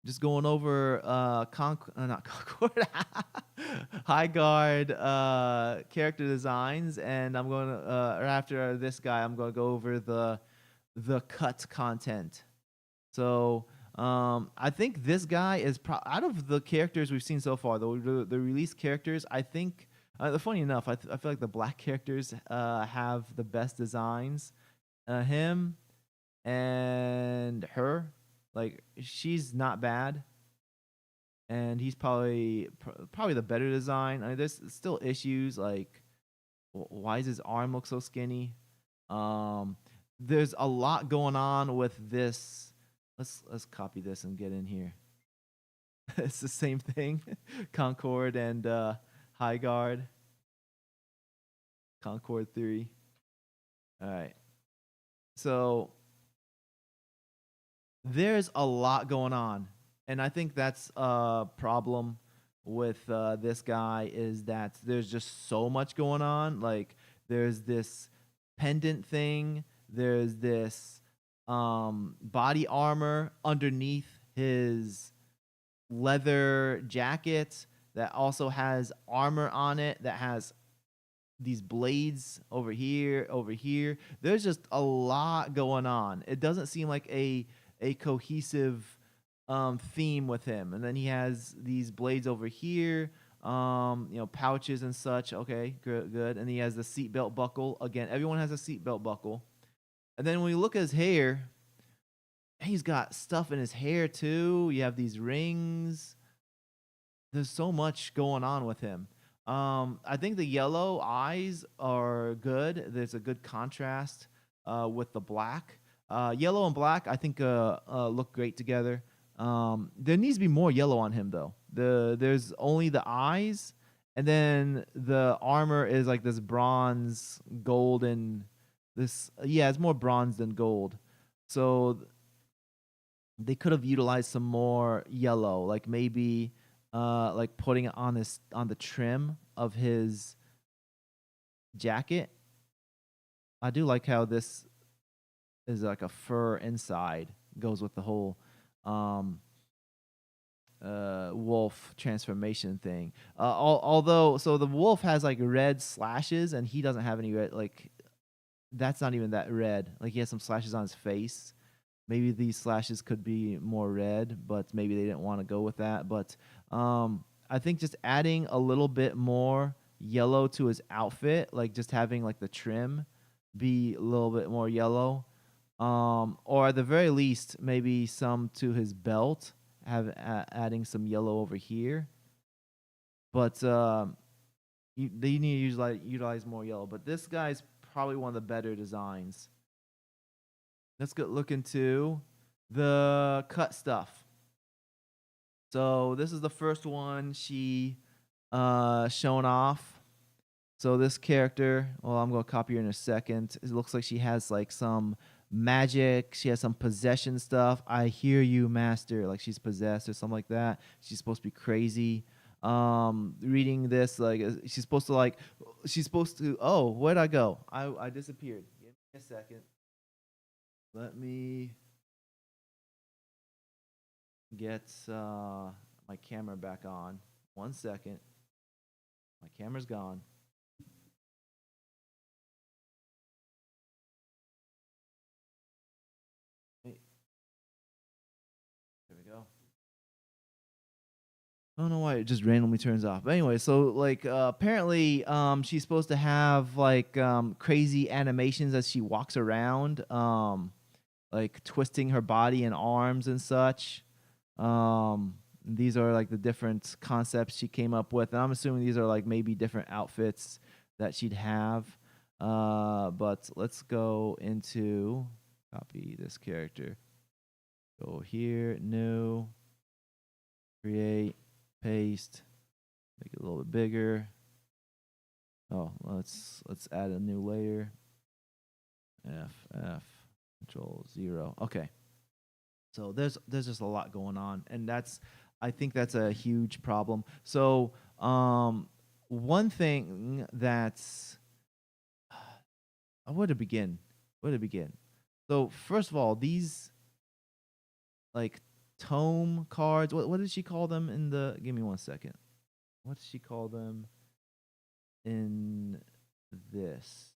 A: Just going over not Concord, Highguard character designs, and I'm going to after this guy, I'm going to go over the cut content. So I think this guy is out of the characters we've seen so far, the released characters. I think funny enough, I feel like the black characters have the best designs. Him and her. Like she's not bad, and he's probably the better design. I mean, there's still issues like why does his arm look so skinny? There's a lot going on with this. Let's copy this and get in here. It's the same thing, Concord and Highguard. Concord 3. All right, so. There's a lot going on, and I think that's a problem with this guy is that there's just so much going on. Like there's this pendant thing, there's this body armor underneath his leather jacket that also has armor on it that has these blades over here. There's just a lot going on. It doesn't seem like a cohesive theme with him. And then he has these blades over here, pouches and such. Okay, good. And he has the seatbelt buckle. Again, everyone has a seatbelt buckle. And then when you look at his hair, he's got stuff in his hair too. You have these rings. There's so much going on with him. I think the yellow eyes are good. There's a good contrast with the black. Yellow and black, I think, look great together. There needs to be more yellow on him, though. There's only the eyes, and then the armor is like this bronze, golden. It's more bronze than gold. So they could have utilized some more yellow, like maybe like putting it on the trim of his jacket. I do like how this is like a fur inside, goes with the whole wolf transformation thing. Although, so the wolf has like red slashes, and he doesn't have any red. Like that's not even that red. Like he has some slashes on his face. Maybe these slashes could be more red, but maybe they didn't want to go with that. But I think just adding a little bit more yellow to his outfit, like just having like the trim be a little bit more yellow, or at the very least maybe some to his belt, adding some yellow over here. But they need to utilize more yellow. But this guy's probably one of the better designs. Let's look into the cut stuff. So this is the first one she shown off. So this character, well, I'm gonna copy her in a second. It looks like she has like some magic. She has some possession stuff. I hear you, master. Like she's possessed or something like that. She's supposed to be crazy. Reading this, like she's supposed to. Oh, where'd I go? I disappeared. Give me a second. Let me get my camera back on. 1 second. My camera's gone. Wait. There we go. I don't know why it just randomly turns off. But anyway, so like apparently she's supposed to have like crazy animations as she walks around, like twisting her body and arms and such. These are like the different concepts she came up with, and I'm assuming these are like maybe different outfits that she'd have. But let's go into copy this character. Go here, new, create, paste, make it a little bit bigger. Oh, let's add a new layer. F Control 0. Okay. So there's just a lot going on, and I think that's a huge problem. So one thing that's where to begin? So first of all, these like tome cards. What did she call them in the? Give me 1 second. What did she call them in this?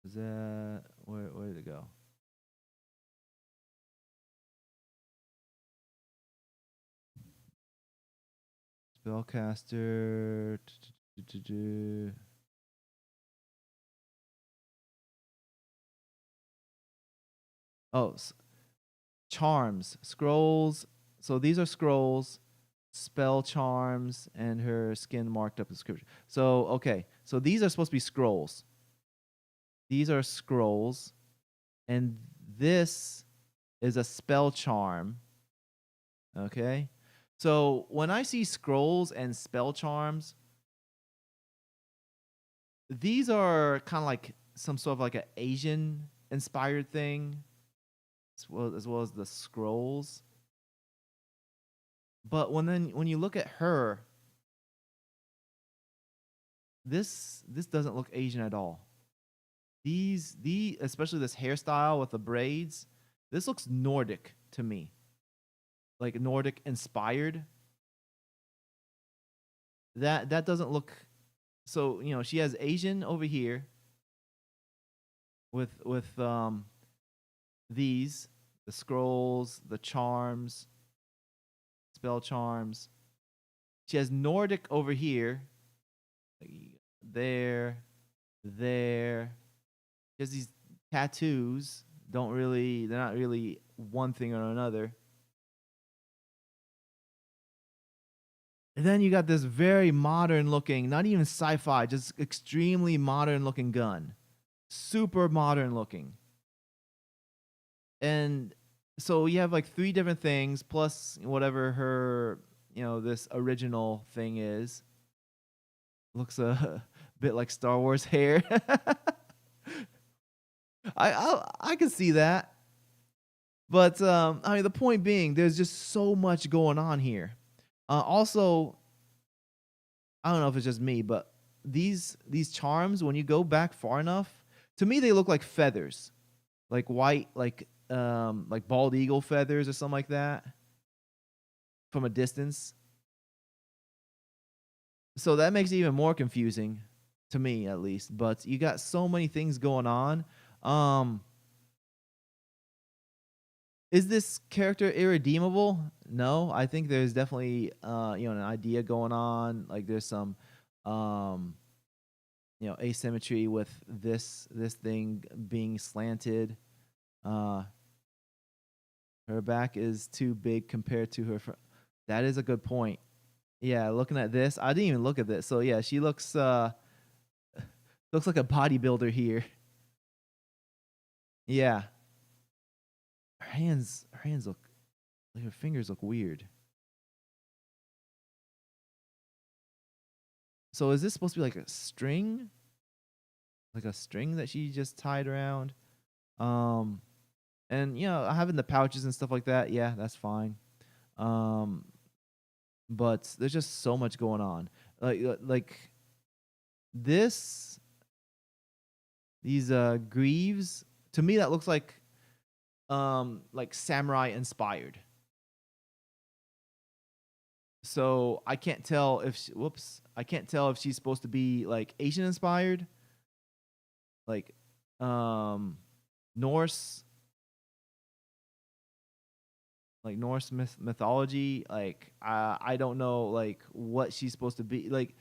A: Is that where did it go? Spellcaster. Oh, charms, scrolls. So these are scrolls, spell charms, and her skin marked up description. So okay, so these are supposed to be scrolls. These are scrolls, and this is a spell charm. Okay, so when I see scrolls and spell charms, these are kind of like some sort of like an Asian inspired thing, as well as the scrolls. But when you look at her, this doesn't look Asian at all. Especially this hairstyle with the braids, this looks Nordic to me, like Nordic inspired. That doesn't look. So she has Asian over here with these, the scrolls, the charms, spell charms. She has Nordic over here, there. She has these tattoos. They're not really one thing or another. And then you got this very modern looking, not even sci-fi, just extremely modern looking gun. Super modern looking. And so you have like 3 different things plus whatever her, this original thing is. Looks a bit like Star Wars hair. I can see that. But the point being, there's just so much going on here. Also, I don't know if it's just me, but these charms, when you go back far enough, to me they look like feathers, like white, like bald eagle feathers or something like that, from a distance. So that makes it even more confusing to me, at least. But you got so many things going on. Is this character irredeemable? No, I think there's definitely an idea going on. Like there's some asymmetry with this thing being slanted. Her back is too big compared to her that is a good point. Yeah, looking at this, I didn't even look at this. So yeah, she looks like a bodybuilder here. Yeah. Her hands look like her fingers look weird. So is this supposed to be like a string? Like a string that she just tied around? And having the pouches and stuff like that, yeah, that's fine. But there's just so much going on. Like these greaves, to me that looks like samurai inspired. So I can't tell if she's supposed to be like Asian inspired, like Norse, like Norse mythology. Like I don't know like what she's supposed to be. Like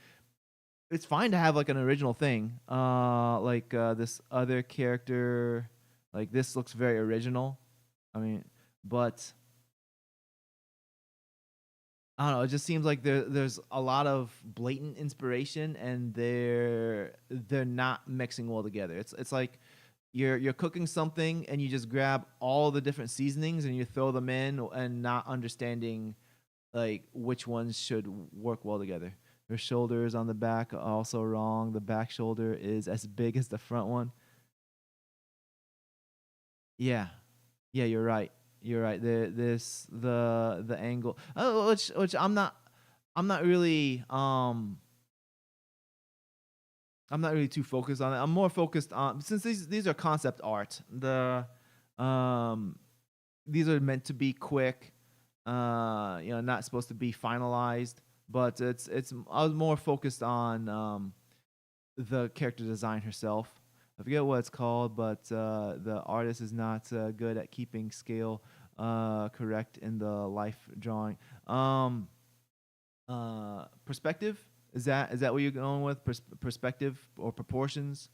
A: it's fine to have like an original thing. This other character, like this looks very original. I mean, but I don't know. It just seems like there's a lot of blatant inspiration, and they're not mixing well together. It's like you're cooking something and you just grab all the different seasonings and you throw them in, and not understanding like which ones should work well together. Her shoulders on the back are also wrong. The back shoulder is as big as the front one. Yeah, you're right. You're right. The angle, which I'm not really too focused on it. I'm more focused on, since these are concept art. These are meant to be quick, not supposed to be finalized. But I was more focused on the character design herself. I forget what it's called, but the artist is not good at keeping scale correct in the life drawing. Perspective, is that what you're going with? Perspective or proportions?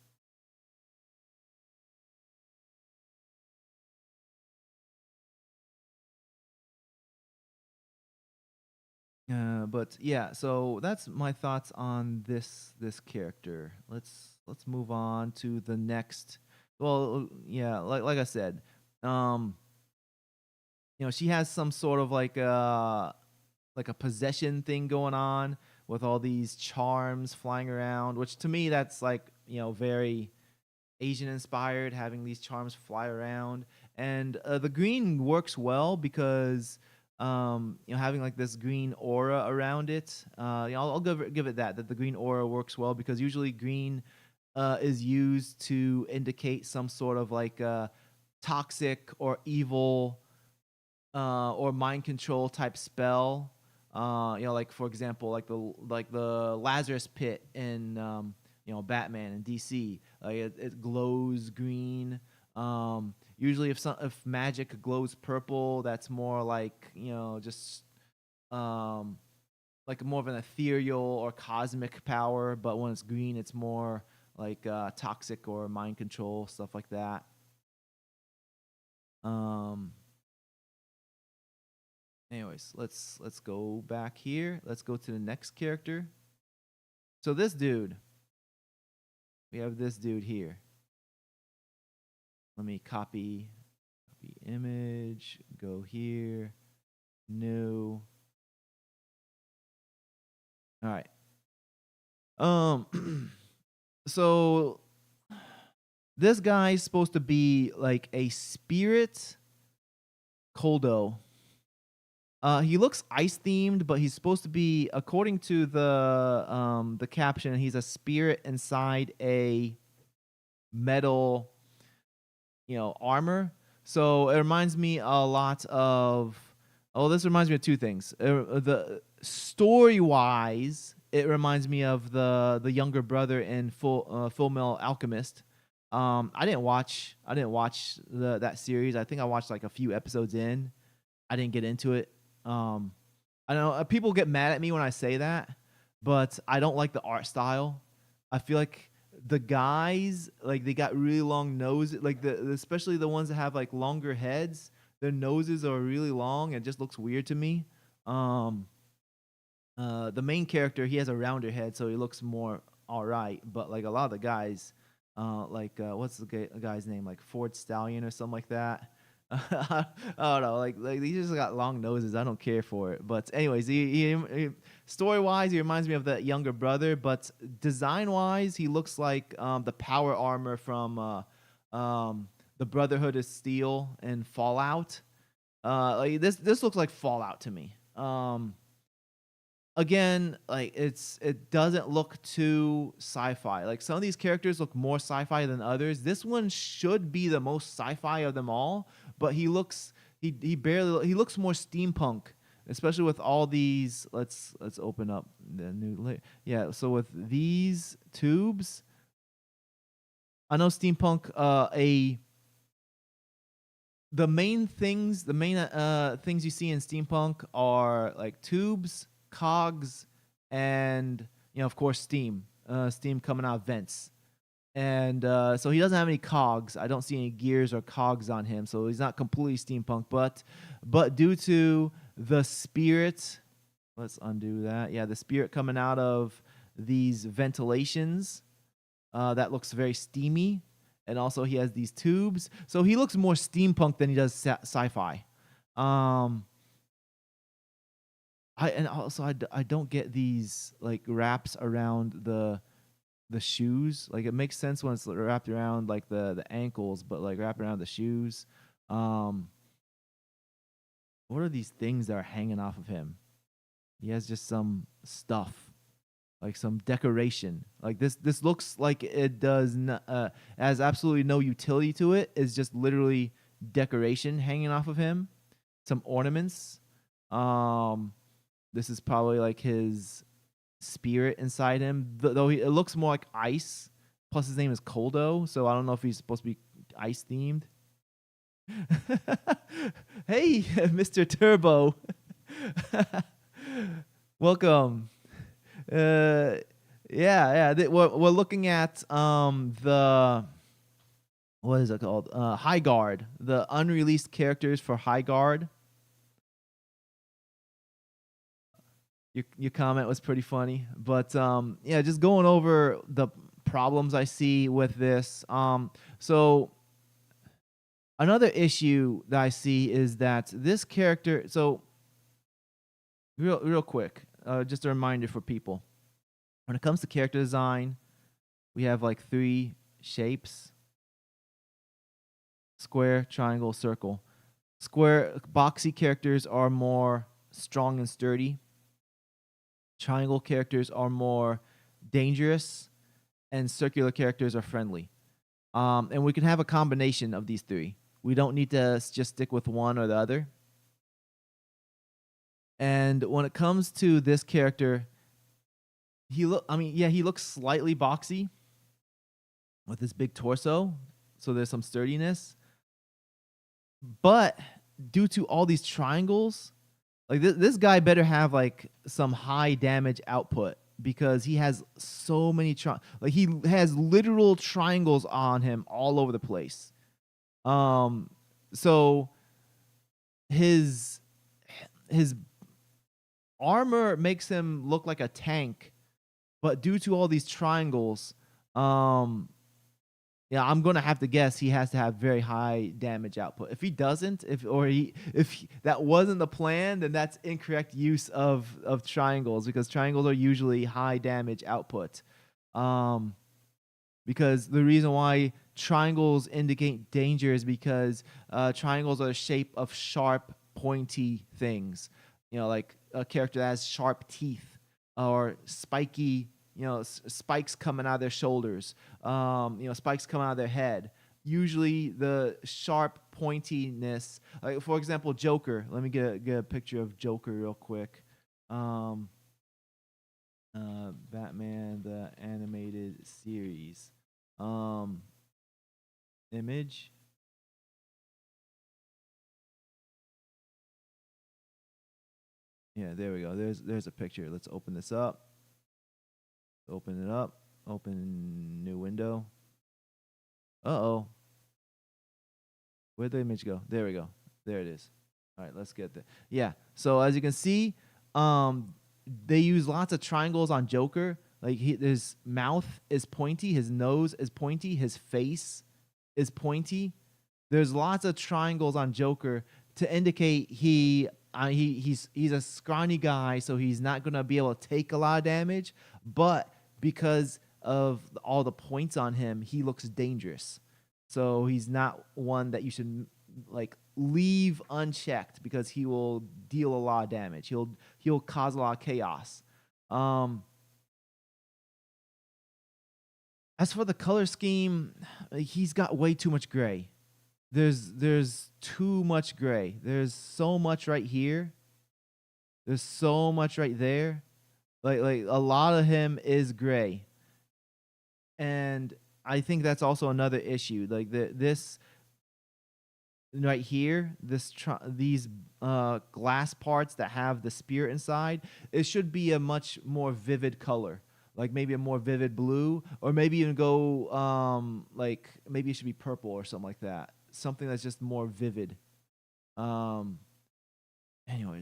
A: But yeah, so that's my thoughts on this character. Let's move on to the next. Well, yeah, like I said, she has some sort of like a possession thing going on with all these charms flying around, which to me that's like very Asian inspired, having these charms fly around, and the green works well because having like this green aura around it. I'll give it that the green aura works well, because usually green is used to indicate some sort of like toxic or evil or mind control type spell. Like for example, like the Lazarus Pit in Batman and DC. Like it glows green. Usually, if magic glows purple, that's more like just like more of an ethereal or cosmic power. But when it's green, it's more like toxic or mind control, stuff like that. Anyways, let's go back here. Let's go to the next character. So this dude, we have this dude here. Let me copy image, go here, new. All right. So this guy's supposed to be like a spirit Koldo. He looks ice themed, but he's supposed to be, according to the caption, he's a spirit inside a metal armor. So it reminds me a lot of. Oh, this reminds me of two things. The story wise, it reminds me of the younger brother in Full Metal Alchemist, I didn't watch that series. I think I watched like a few episodes in. I didn't get into it. I know people get mad at me when I say that, but I don't like the art style. I feel like the guys, like, they got really long noses, like especially the ones that have like longer heads. Their noses are really long. It just looks weird to me. The main character, he has a rounder head, so he looks more all right. But like a lot of the guys, what's the guy's name? Like Ford Stallion or something like that. I don't know. Like he just got long noses. I don't care for it. But anyways, he story wise, he reminds me of the younger brother. But design wise, he looks like the power armor from the Brotherhood of Steel and Fallout. Like this looks like Fallout to me. Again, like it doesn't look too sci-fi. Like some of these characters look more sci-fi than others. This one should be the most sci-fi of them all, but he looks more steampunk, especially with all these. Let's open up the new yeah. So with these tubes, I know steampunk. The main things you see in steampunk are like tubes, cogs, and of course steam coming out of vents. And so he doesn't have any cogs. I don't see any gears or cogs on him, so he's not completely steampunk. But due to the spirit, let's undo that. Yeah, the spirit coming out of these ventilations, that looks very steamy. And also he has these tubes, so he looks more steampunk than he does sci-fi. I don't get these like wraps around the shoes. Like it makes sense when it's wrapped around like the ankles, but like wrapped around the shoes. What are these things that are hanging off of him? He has just some stuff, like some decoration. Like this looks like it does not, has absolutely no utility to it. It's just literally decoration hanging off of him. Some ornaments. This is probably like his spirit inside him, though it looks more like ice. Plus his name is Koldo, so I don't know if he's supposed to be ice themed. Hey, Mr. Turbo. Welcome. We're looking at the, what is it called? Highguard, the unreleased characters for Highguard. Your comment was pretty funny, but just going over the problems I see with this. So another issue that I see is that this character. So real quick, just a reminder for people. When it comes to character design, we have like 3 shapes: square, triangle, circle. Square, boxy characters are more strong and sturdy. Triangle characters are more dangerous, and circular characters are friendly. And we can have a combination of these 3. We don't need to just stick with one or the other. And when it comes to this character, he looks slightly boxy with this big torso, so there's some sturdiness. But due to all these triangles, like this guy better have like some high damage output, because he has so many he has literal triangles on him all over the place. So his armor makes him look like a tank, but due to all these triangles, I'm gonna have to guess he has to have very high damage output. If he doesn't, if that wasn't the plan, then that's incorrect use of triangles, because triangles are usually high damage output. Because the reason why triangles indicate danger is because triangles are the shape of sharp, pointy things. Like a character that has sharp teeth or spiky. Spikes coming out of their shoulders, spikes coming out of their head. Usually the sharp pointiness, like for example, Joker. Let me get a picture of Joker real quick. Batman, the animated series. image. Yeah, there we go. There's a picture. Let's open this up. Open it up. Open new window. Uh-oh. Where'd the image go? There we go. There it is. All right, let's get there. Yeah. So as you can see, they use lots of triangles on Joker. Like his mouth is pointy, his nose is pointy, his face is pointy. There's lots of triangles on Joker to indicate he's a scrawny guy, so he's not gonna be able to take a lot of damage. But because of all the points on him, he looks dangerous. So he's not one that you should like leave unchecked because he will deal a lot of damage. He'll cause a lot of chaos. As for the color scheme, he's got way too much gray. There's too much gray. There's so much right here. There's so much right there. Like a lot of him is gray. And I think that's also another issue. Like this right here, these glass parts that have the spirit inside, it should be a much more vivid color. Like maybe a more vivid blue, or maybe even go like maybe it should be purple or something like that. Something that's just more vivid. Anyways,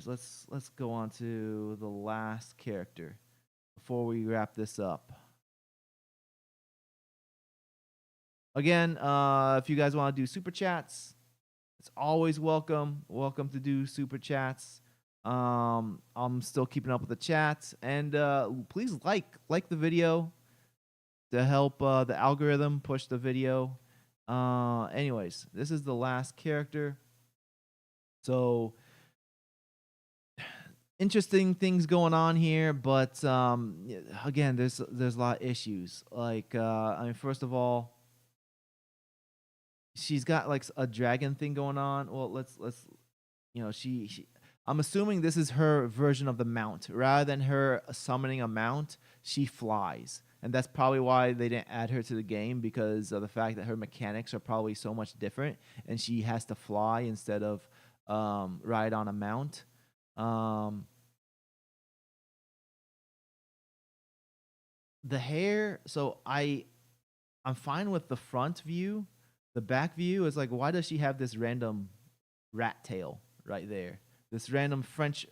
A: let's go on to the last character before we wrap this up. Again, if you guys want to do super chats, it's always welcome. Welcome to do super chats. I'm still keeping up with the chats, and please like the video to help the algorithm push the video. Anyways, this is the last character. So interesting things going on here, but again, there's a lot of issues. Like I mean, first of all, she's got like a dragon thing going on. Well, let's she I'm assuming this is her version of the mount. Rather than her summoning a mount, she flies. And that's probably why they didn't add her to the game, because of the fact that her mechanics are probably so much different and she has to fly instead of ride on a mount. The hair, so I'm fine with the front view. The back view is like, why does she have this random rat tail right there? This random French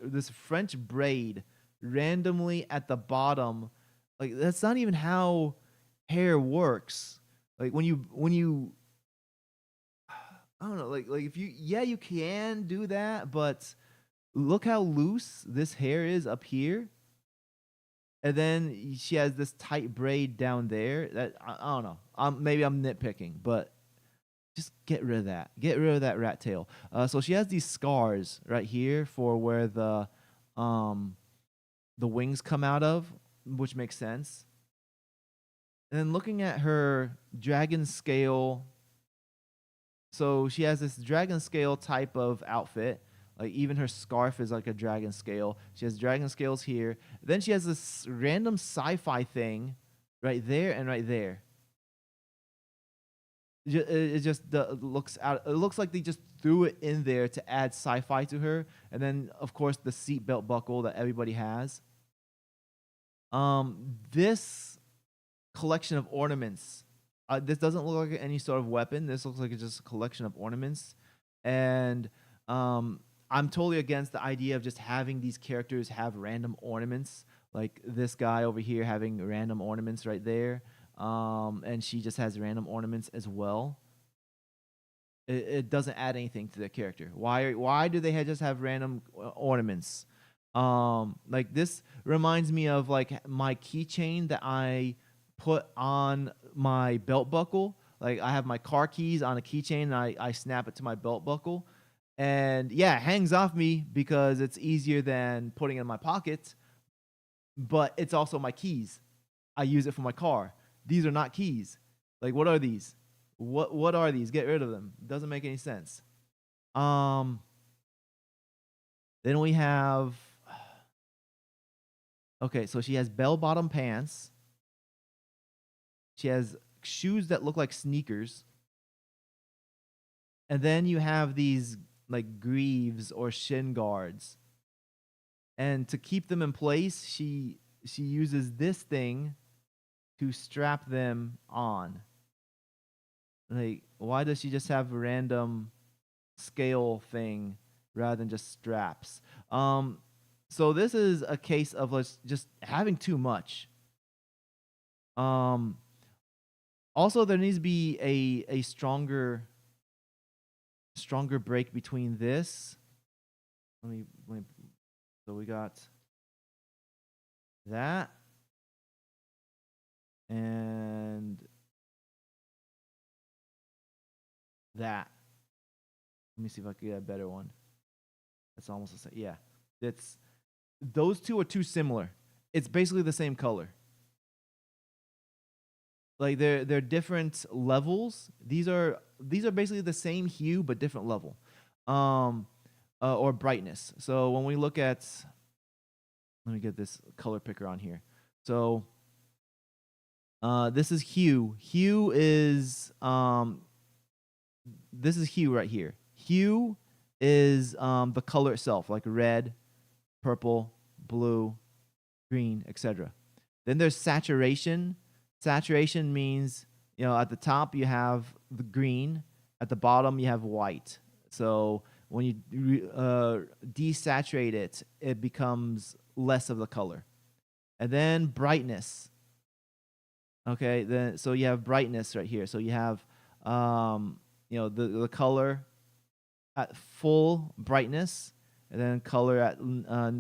A: braid randomly at the bottom. Like, that's not even how hair works. Like when you I don't know, like if you can do that, but look how loose this hair is up here. And then she has this tight braid down there. That I don't know. Maybe I'm nitpicking, but just get rid of that. Get rid of that rat tail. So she has these scars right here for where the wings come out of, which makes sense. And then looking at her dragon scale, so she has this dragon scale type of outfit. Like even her scarf is like a dragon scale. She has dragon scales here. Then she has this random sci-fi thing right there and right there. It just looks out. It looks like they just threw it in there to add sci-fi to her. And then of course the seatbelt buckle that everybody has. This collection of ornaments. This doesn't look like any sort of weapon. This looks like it's just a collection of ornaments. And I'm totally against the idea of just having these characters have random ornaments. Like this guy over here having random ornaments right there. And she just has random ornaments as well. It doesn't add anything to their character. Why do they just have random ornaments? Like this reminds me of like my keychain that I put on my belt buckle. Like I have my car keys on a keychain and I snap it to my belt buckle. And yeah, it hangs off me because it's easier than putting it in my pocket. But it's also my keys. I use it for my car. These are not keys. Like, what are these? What are these? Get rid of them. Doesn't make any sense. Then we have... Okay, so she has bell-bottom pants. She has shoes that look like sneakers. And then you have these like greaves or shin guards. And to keep them in place, she uses this thing to strap them on. Like, why does she just have a random scale thing rather than just straps? So this is a case of just having too much. Also, there needs to be a stronger break between this. Let me. So we got that and that. Let me see if I can get a better one. That's almost the same. Yeah, those two are too similar. It's basically the same color. Like they're different levels. These are basically the same hue but different level, or brightness. So when we look at, let me get this color picker on here. So this is hue. Hue is this is hue right here. Hue is the color itself, like red, purple, blue, green, etc. Then there's saturation. Saturation means, at the top you have the green, at the bottom you have white. So when you desaturate it, it becomes less of the color. And then brightness. Okay, then so you have brightness right here. So you have the color at full brightness, and then color at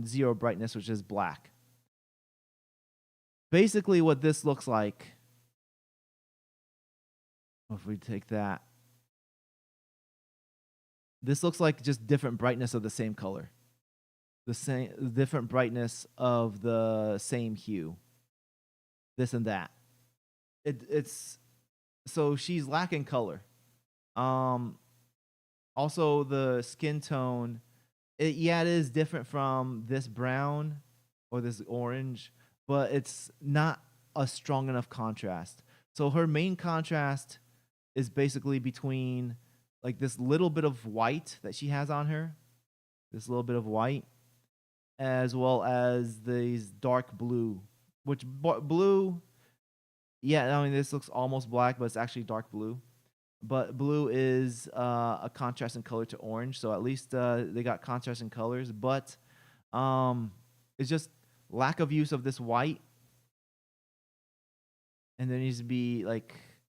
A: zero brightness, which is black. Basically, what this looks like, if we take that, this looks like just different brightness of the same color, different brightness of the same hue, this and that. It's so she's lacking color. Also, the skin tone, it is different from this brown or this orange, but it's not a strong enough contrast. So her main contrast is basically between like this little bit of white that she has on her, this little bit of white, as well as these dark blue, which blue, this looks almost black, but it's actually dark blue. But blue is a contrast in color to orange, so at least they got contrast in colors. But it's just lack of use of this white, and there needs to be like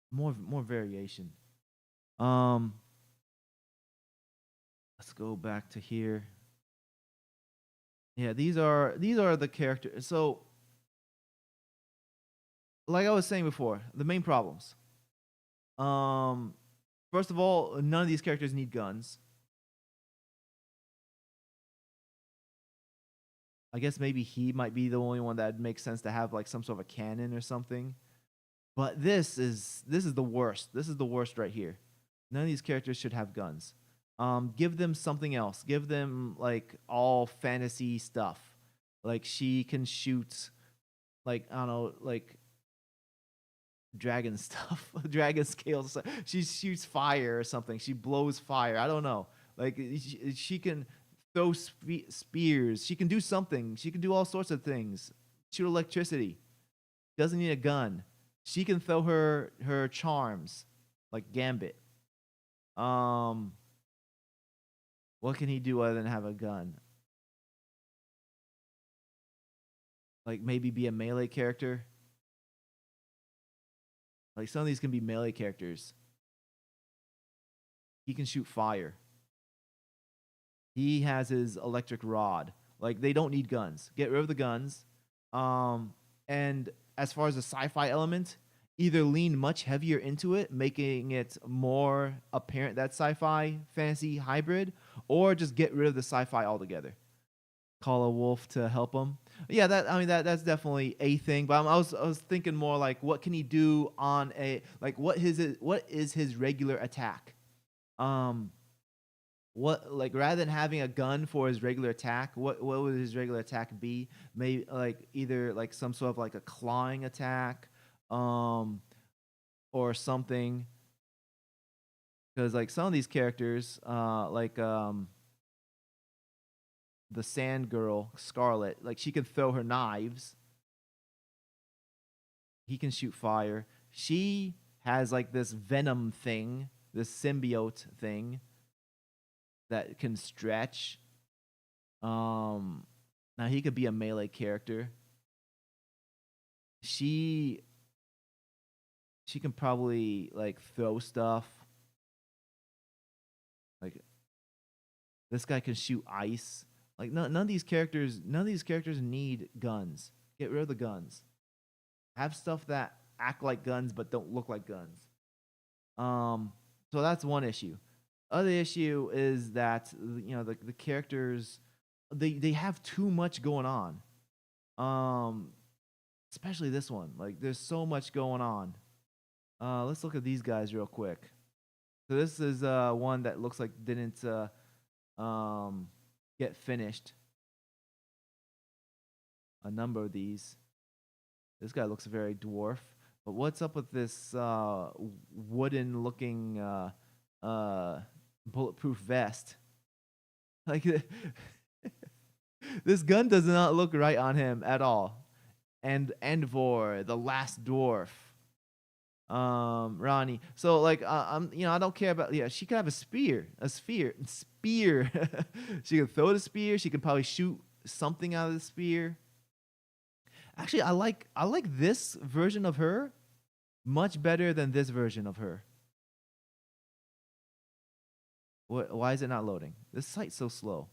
A: more variation. Let's go back to here. Yeah, these are the characters. So, like I was saying before, the main problems. First of all, none of these characters need guns. I guess maybe he might be the only one that makes sense to have like some sort of a cannon or something. But this is the worst. This is the worst right here. None of these characters should have guns. Give them something else. Give them like all fantasy stuff. Like she can shoot, like I don't know, like dragon stuff, dragon scales. She shoots fire or something. She blows fire. I don't know. Like she can throw spears. She can do something. She can do all sorts of things. Shoot electricity. Doesn't need a gun. She can throw her charms, like Gambit. What can he do other than have a gun? Like maybe be a melee character. Like some of these can be melee characters. He can shoot fire. He has his electric rod. Like they don't need guns. Get rid of the guns. And as far as the sci-fi element, either lean much heavier into it, making it more apparent that sci-fi fantasy hybrid, or just get rid of the sci-fi altogether. Call a wolf to help him. Yeah, that's definitely a thing. But I was thinking more like, what can he do on a like what is his regular attack? What, like, rather than having a gun for his regular attack, what would his regular attack be? Maybe like either like some sort of like a clawing attack, or something. because like some of these characters, the Sand Girl Scarlet, like she can throw her knives. He can shoot fire. She has like this venom thing, this symbiote thing that can stretch. Now he could be a melee character. She can probably like throw stuff. Like this guy can shoot ice. Like none of these characters need guns. Get rid of the guns. Have stuff that act like guns but don't look like guns. So that's one issue. Other issue is that the characters they have too much going on. Especially this one. Like there's so much going on. Let's look at these guys real quick. So this is one that looks like didn't get finished. A number of these. This guy looks very dwarf. But what's up with this wooden-looking bulletproof vest? Like this gun does not look right on him at all. And Endvor, the last dwarf. Ronnie. So like I don't care about she could have a spear. She can throw the spear, she can probably shoot something out of the spear. Actually, I like this version of her much better than this version of her. Why is it not loading? This site's so slow.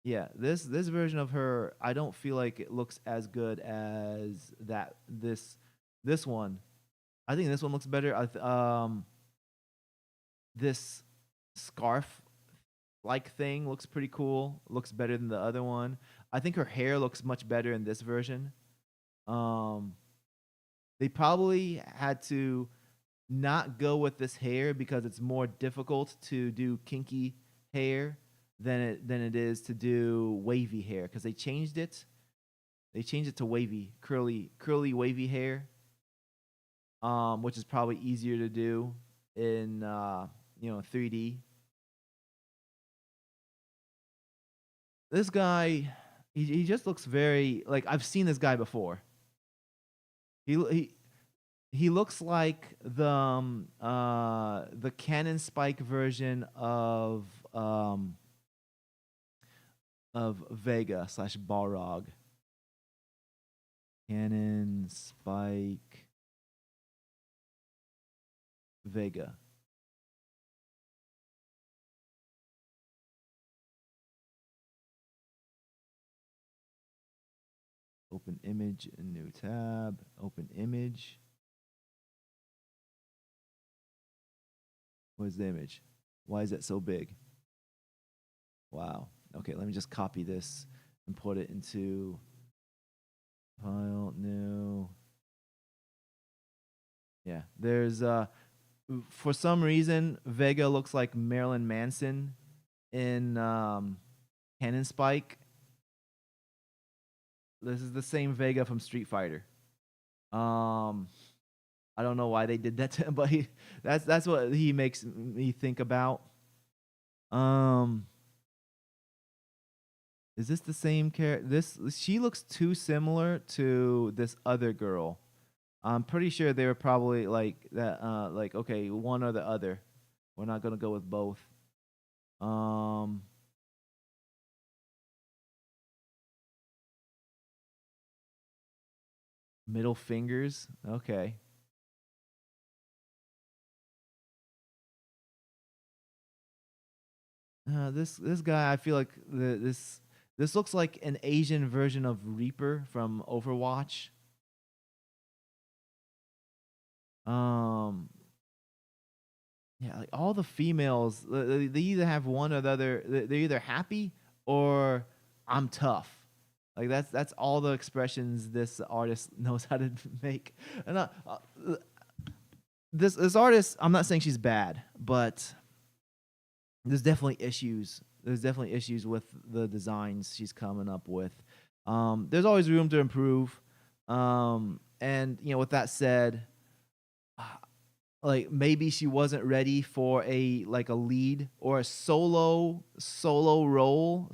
A: Yeah, this version of her, I don't feel like it looks as good as this one. I think this one looks better. This scarf like thing looks pretty cool. Looks better than the other one. I think her hair looks much better in this version. They probably had to not go with this hair because it's more difficult to do kinky hair than it is to do wavy hair, because they changed it. They changed it to wavy, curly wavy hair, which is probably easier to do in 3D. This guy, he just looks very like I've seen this guy before. He looks like the Cannon Spike version of Vega / Balrog. Cannon Spike Vega. Open image, a new tab. Open image. What is the image? Why is that so big? Wow. Okay, let me just copy this and put it into file, new. Yeah, there's for some reason Vega looks like Marilyn Manson in Cannon Spike. This is the same Vega from Street Fighter. I don't know why they did that to him, but that's what he makes me think about. Is this the same character? She looks too similar to this other girl. I'm pretty sure they were probably like that. Like okay, one or the other. We're not gonna go with both. Middle fingers. Okay. This guy, I feel like this looks like an Asian version of Reaper from Overwatch. Yeah, like all the females, they either have one or the other. They're either happy or I'm tough. Like that's all the expressions this artist knows how to make. And this artist, I'm not saying she's bad, but there's definitely issues. There's definitely issues with the designs she's coming up with. There's always room to improve. And with that said, like maybe she wasn't ready for a lead or a solo role,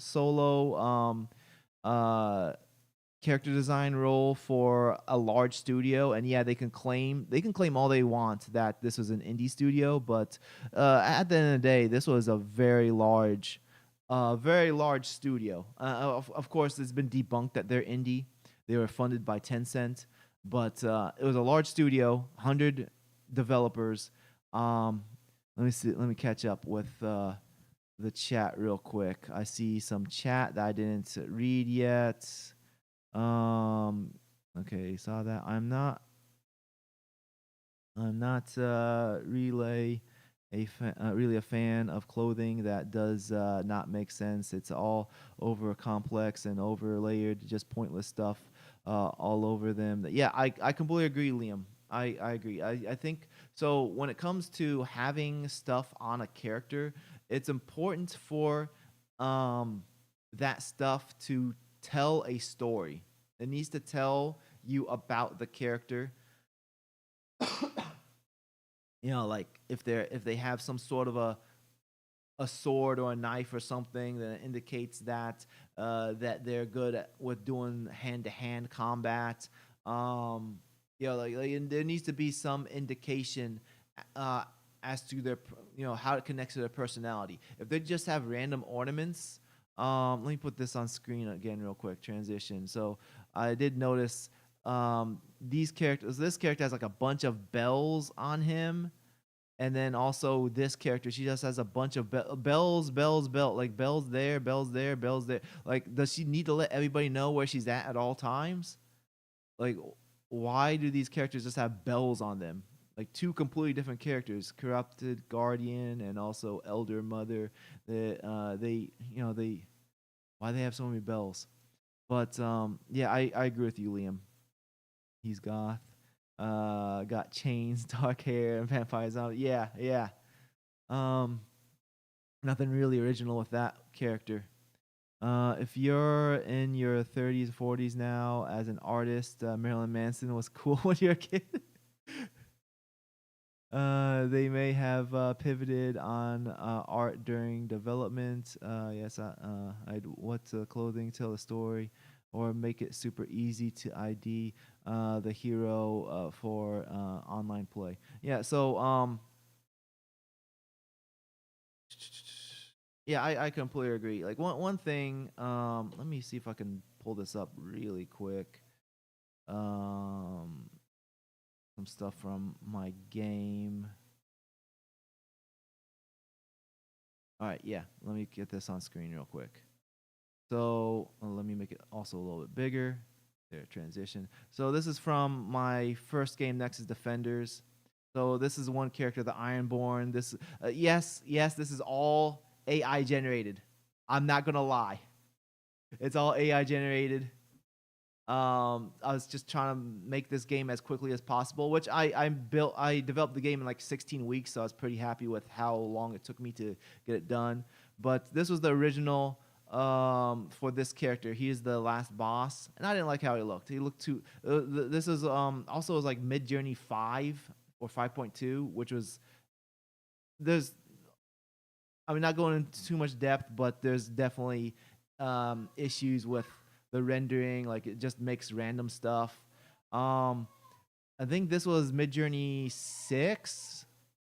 A: uh character design role for a large studio. And yeah, they can claim all they want that this was an indie studio, but at the end of the day, this was a very large studio. Of course, it's been debunked that they're indie. They were funded by Tencent, but it was a large studio, 100 developers. Let me catch up with the chat real quick. I see some chat that I didn't read yet. Okay, saw that. I'm not really a fan of clothing that does not make sense. It's all over complex and over layered, just pointless stuff all over them. Yeah, I completely agree, Liam. I agree. I think so. When it comes to having stuff on a character, it's important for that stuff to tell a story. It needs to tell you about the character. You know, like if they have some sort of a sword or a knife or something, that indicates that that they're good with doing hand-to-hand combat. You know, like there needs to be some indication as to their, you know, how it connects to their personality. If they just have random ornaments, let me put this on screen again real quick. Transition. So I did notice these characters. This character has like a bunch of bells on him, and then also this character, she just has a bunch of bells, like bells there, bells there, bells there. Like, does she need to let everybody know where she's at all times? Like, why do these characters just have bells on them? Like two completely different characters, corrupted guardian and also elder mother. They why they have so many bells? But yeah, I agree with you, Liam. He's goth, got chains, dark hair, and vampires out. Yeah. Nothing really original with that character. If you're in your 30s, 40s now as an artist, Marilyn Manson was cool when you were a kid. They may have pivoted on art during development. Yes, I'd what clothing tell a story, or make it super easy to ID the hero for online play. Yeah, so yeah, I completely agree. Like one thing, let me see if I can pull this up really quick. Some stuff from my game. All right, yeah, let me get this on screen real quick. So let me make it also a little bit bigger. There, transition. So this is from my first game, Nexus Defenders. So this is one character, the Ironborn. This, yes, this is all AI generated. I'm not gonna lie, it's all AI generated. I was just trying to make this game as quickly as possible, which I developed the game in like 16 weeks, so I was pretty happy with how long it took me to get it done. But this was the original for this character. He is the last boss, and I didn't like how he looked. He looked too. This is also was like Midjourney 5 or 5.2, which was I'm not going into too much depth, but there's definitely issues with the rendering. Like, it just makes random stuff. I think this was Midjourney 6.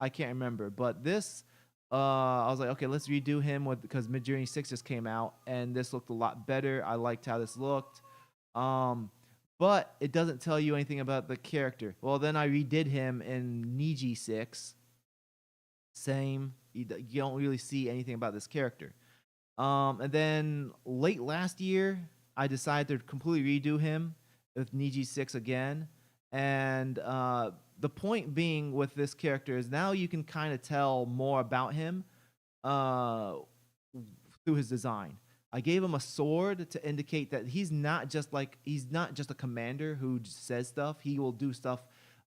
A: I can't remember, but this I was like, okay, let's redo him because Midjourney 6 just came out, and this looked a lot better. I liked how this looked. But it doesn't tell you anything about the character. Well, then I redid him in Niji 6. Same. You don't really see anything about this character. And then late last year, I decided to completely redo him with Niji 6 again. And the point being with this character is now you can kind of tell more about him through his design. I gave him a sword to indicate that he's not just a commander who just says stuff. He will do stuff,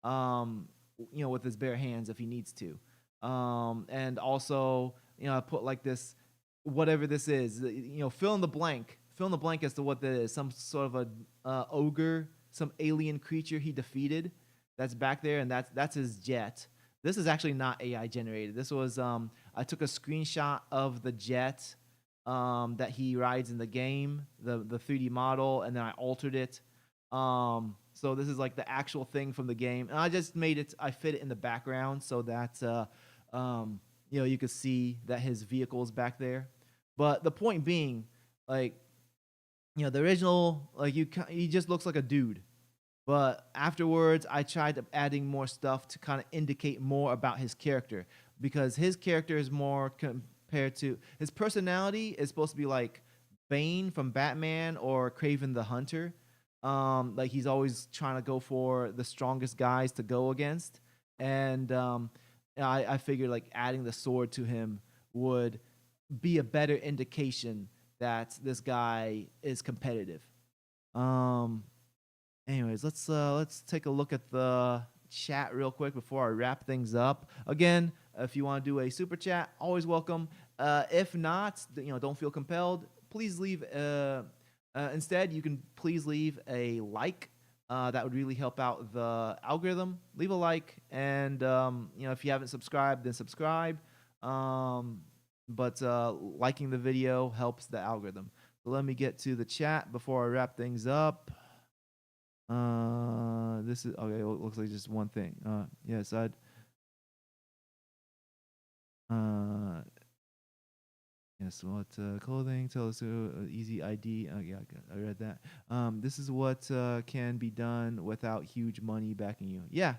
A: with his bare hands if he needs to. And also, I put like this, whatever this is, fill in the blank as to what that is. Some sort of a ogre, some alien creature he defeated that's back there, and that's his jet. This is actually not AI generated. This was I took a screenshot of the jet that he rides in the game, the 3D model, and then I altered it. So this is like the actual thing from the game, and I just made it. I fit it in the background so that you could see that his vehicle is back there. But the point being, like, the original, like, he just looks like a dude. But afterwards, I tried adding more stuff to kind of indicate more about his character, because his character is more compared to his personality is supposed to be like Bane from Batman or Kraven the Hunter. Like, he's always trying to go for the strongest guys to go against, and I figured like adding the sword to him would be a better indication that this guy is competitive. Anyways, let's take a look at the chat real quick before I wrap things up. Again, if you want to do a super chat, always welcome. If not, don't feel compelled. Please leave. Instead, you can please leave a like. That would really help out the algorithm. Leave a like, and if you haven't subscribed, then subscribe. But liking the video helps the algorithm. So let me get to the chat before I wrap things up. This is okay. It looks like just one thing. Yes, yes. What clothing? Tell us easy ID. Yeah, I read that. This is what can be done without huge money backing you. Yeah,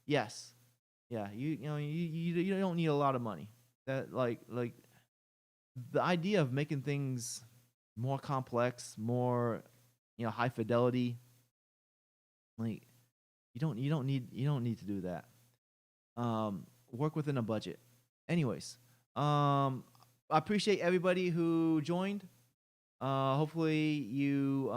A: yes, yeah. You don't need a lot of money. That like the idea of making things more complex, more high fidelity. Like, you don't need to do that. Work within a budget. Anyways, I appreciate everybody who joined. Hopefully you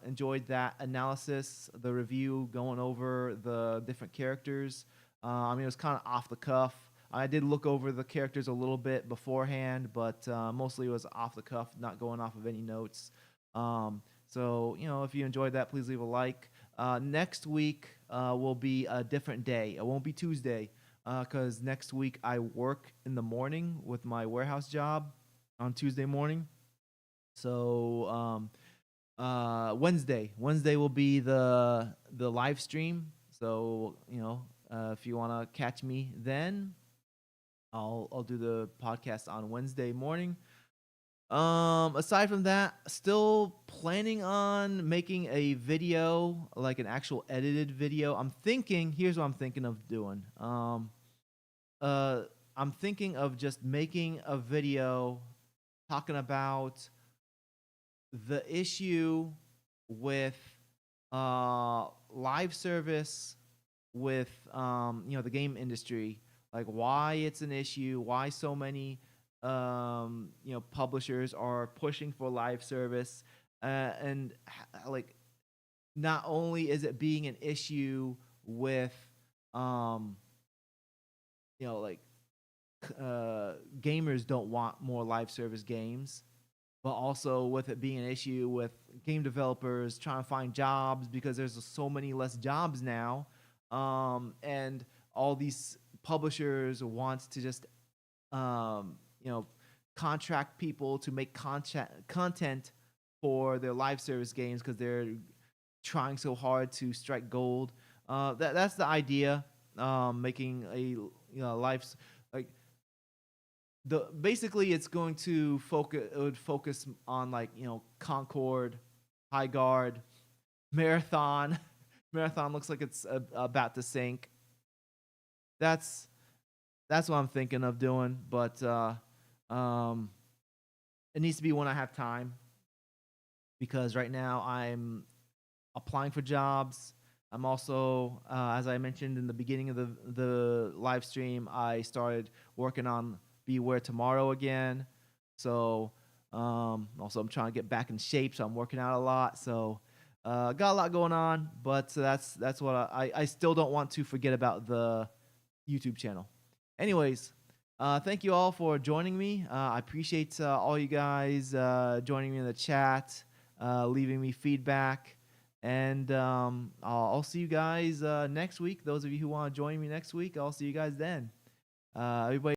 A: enjoyed that analysis, the review, going over the different characters. I mean, it was kind of off the cuff. I did look over the characters a little bit beforehand, but mostly it was off the cuff, not going off of any notes. So, if you enjoyed that, please leave a like. Next week will be a different day. It won't be Tuesday, because next week I work in the morning with my warehouse job on Tuesday morning. So Wednesday will be the live stream. So if you want to catch me then, I'll do the podcast on Wednesday morning. Aside from that, still planning on making a video, like an actual edited video. Here's what I'm thinking of doing. I'm thinking of just making a video talking about the issue with live service with the game industry, like why it's an issue, why so many publishers are pushing for live service, and like not only is it being an issue with gamers don't want more live service games, but also with it being an issue with game developers trying to find jobs, because there's so many less jobs now, and all these publishers want to just contract people to make content for their live service games because they're trying so hard to strike gold. That's the idea. Making a basically it's going to focus on Concord, Highguard, Marathon. Marathon looks like it's about to sink. That's what I'm thinking of doing, but it needs to be when I have time, because right now I'm applying for jobs. I'm also, as I mentioned in the beginning of the live stream, I started working on Beware Tomorrow again. So also I'm trying to get back in shape, so I'm working out a lot. So got a lot going on, but that's what I still don't want to forget about the YouTube channel. Anyways, thank you all for joining me. I appreciate all you guys joining me in the chat, leaving me feedback. And I'll see you guys next week. Those of you who want to join me next week, I'll see you guys then. Everybody.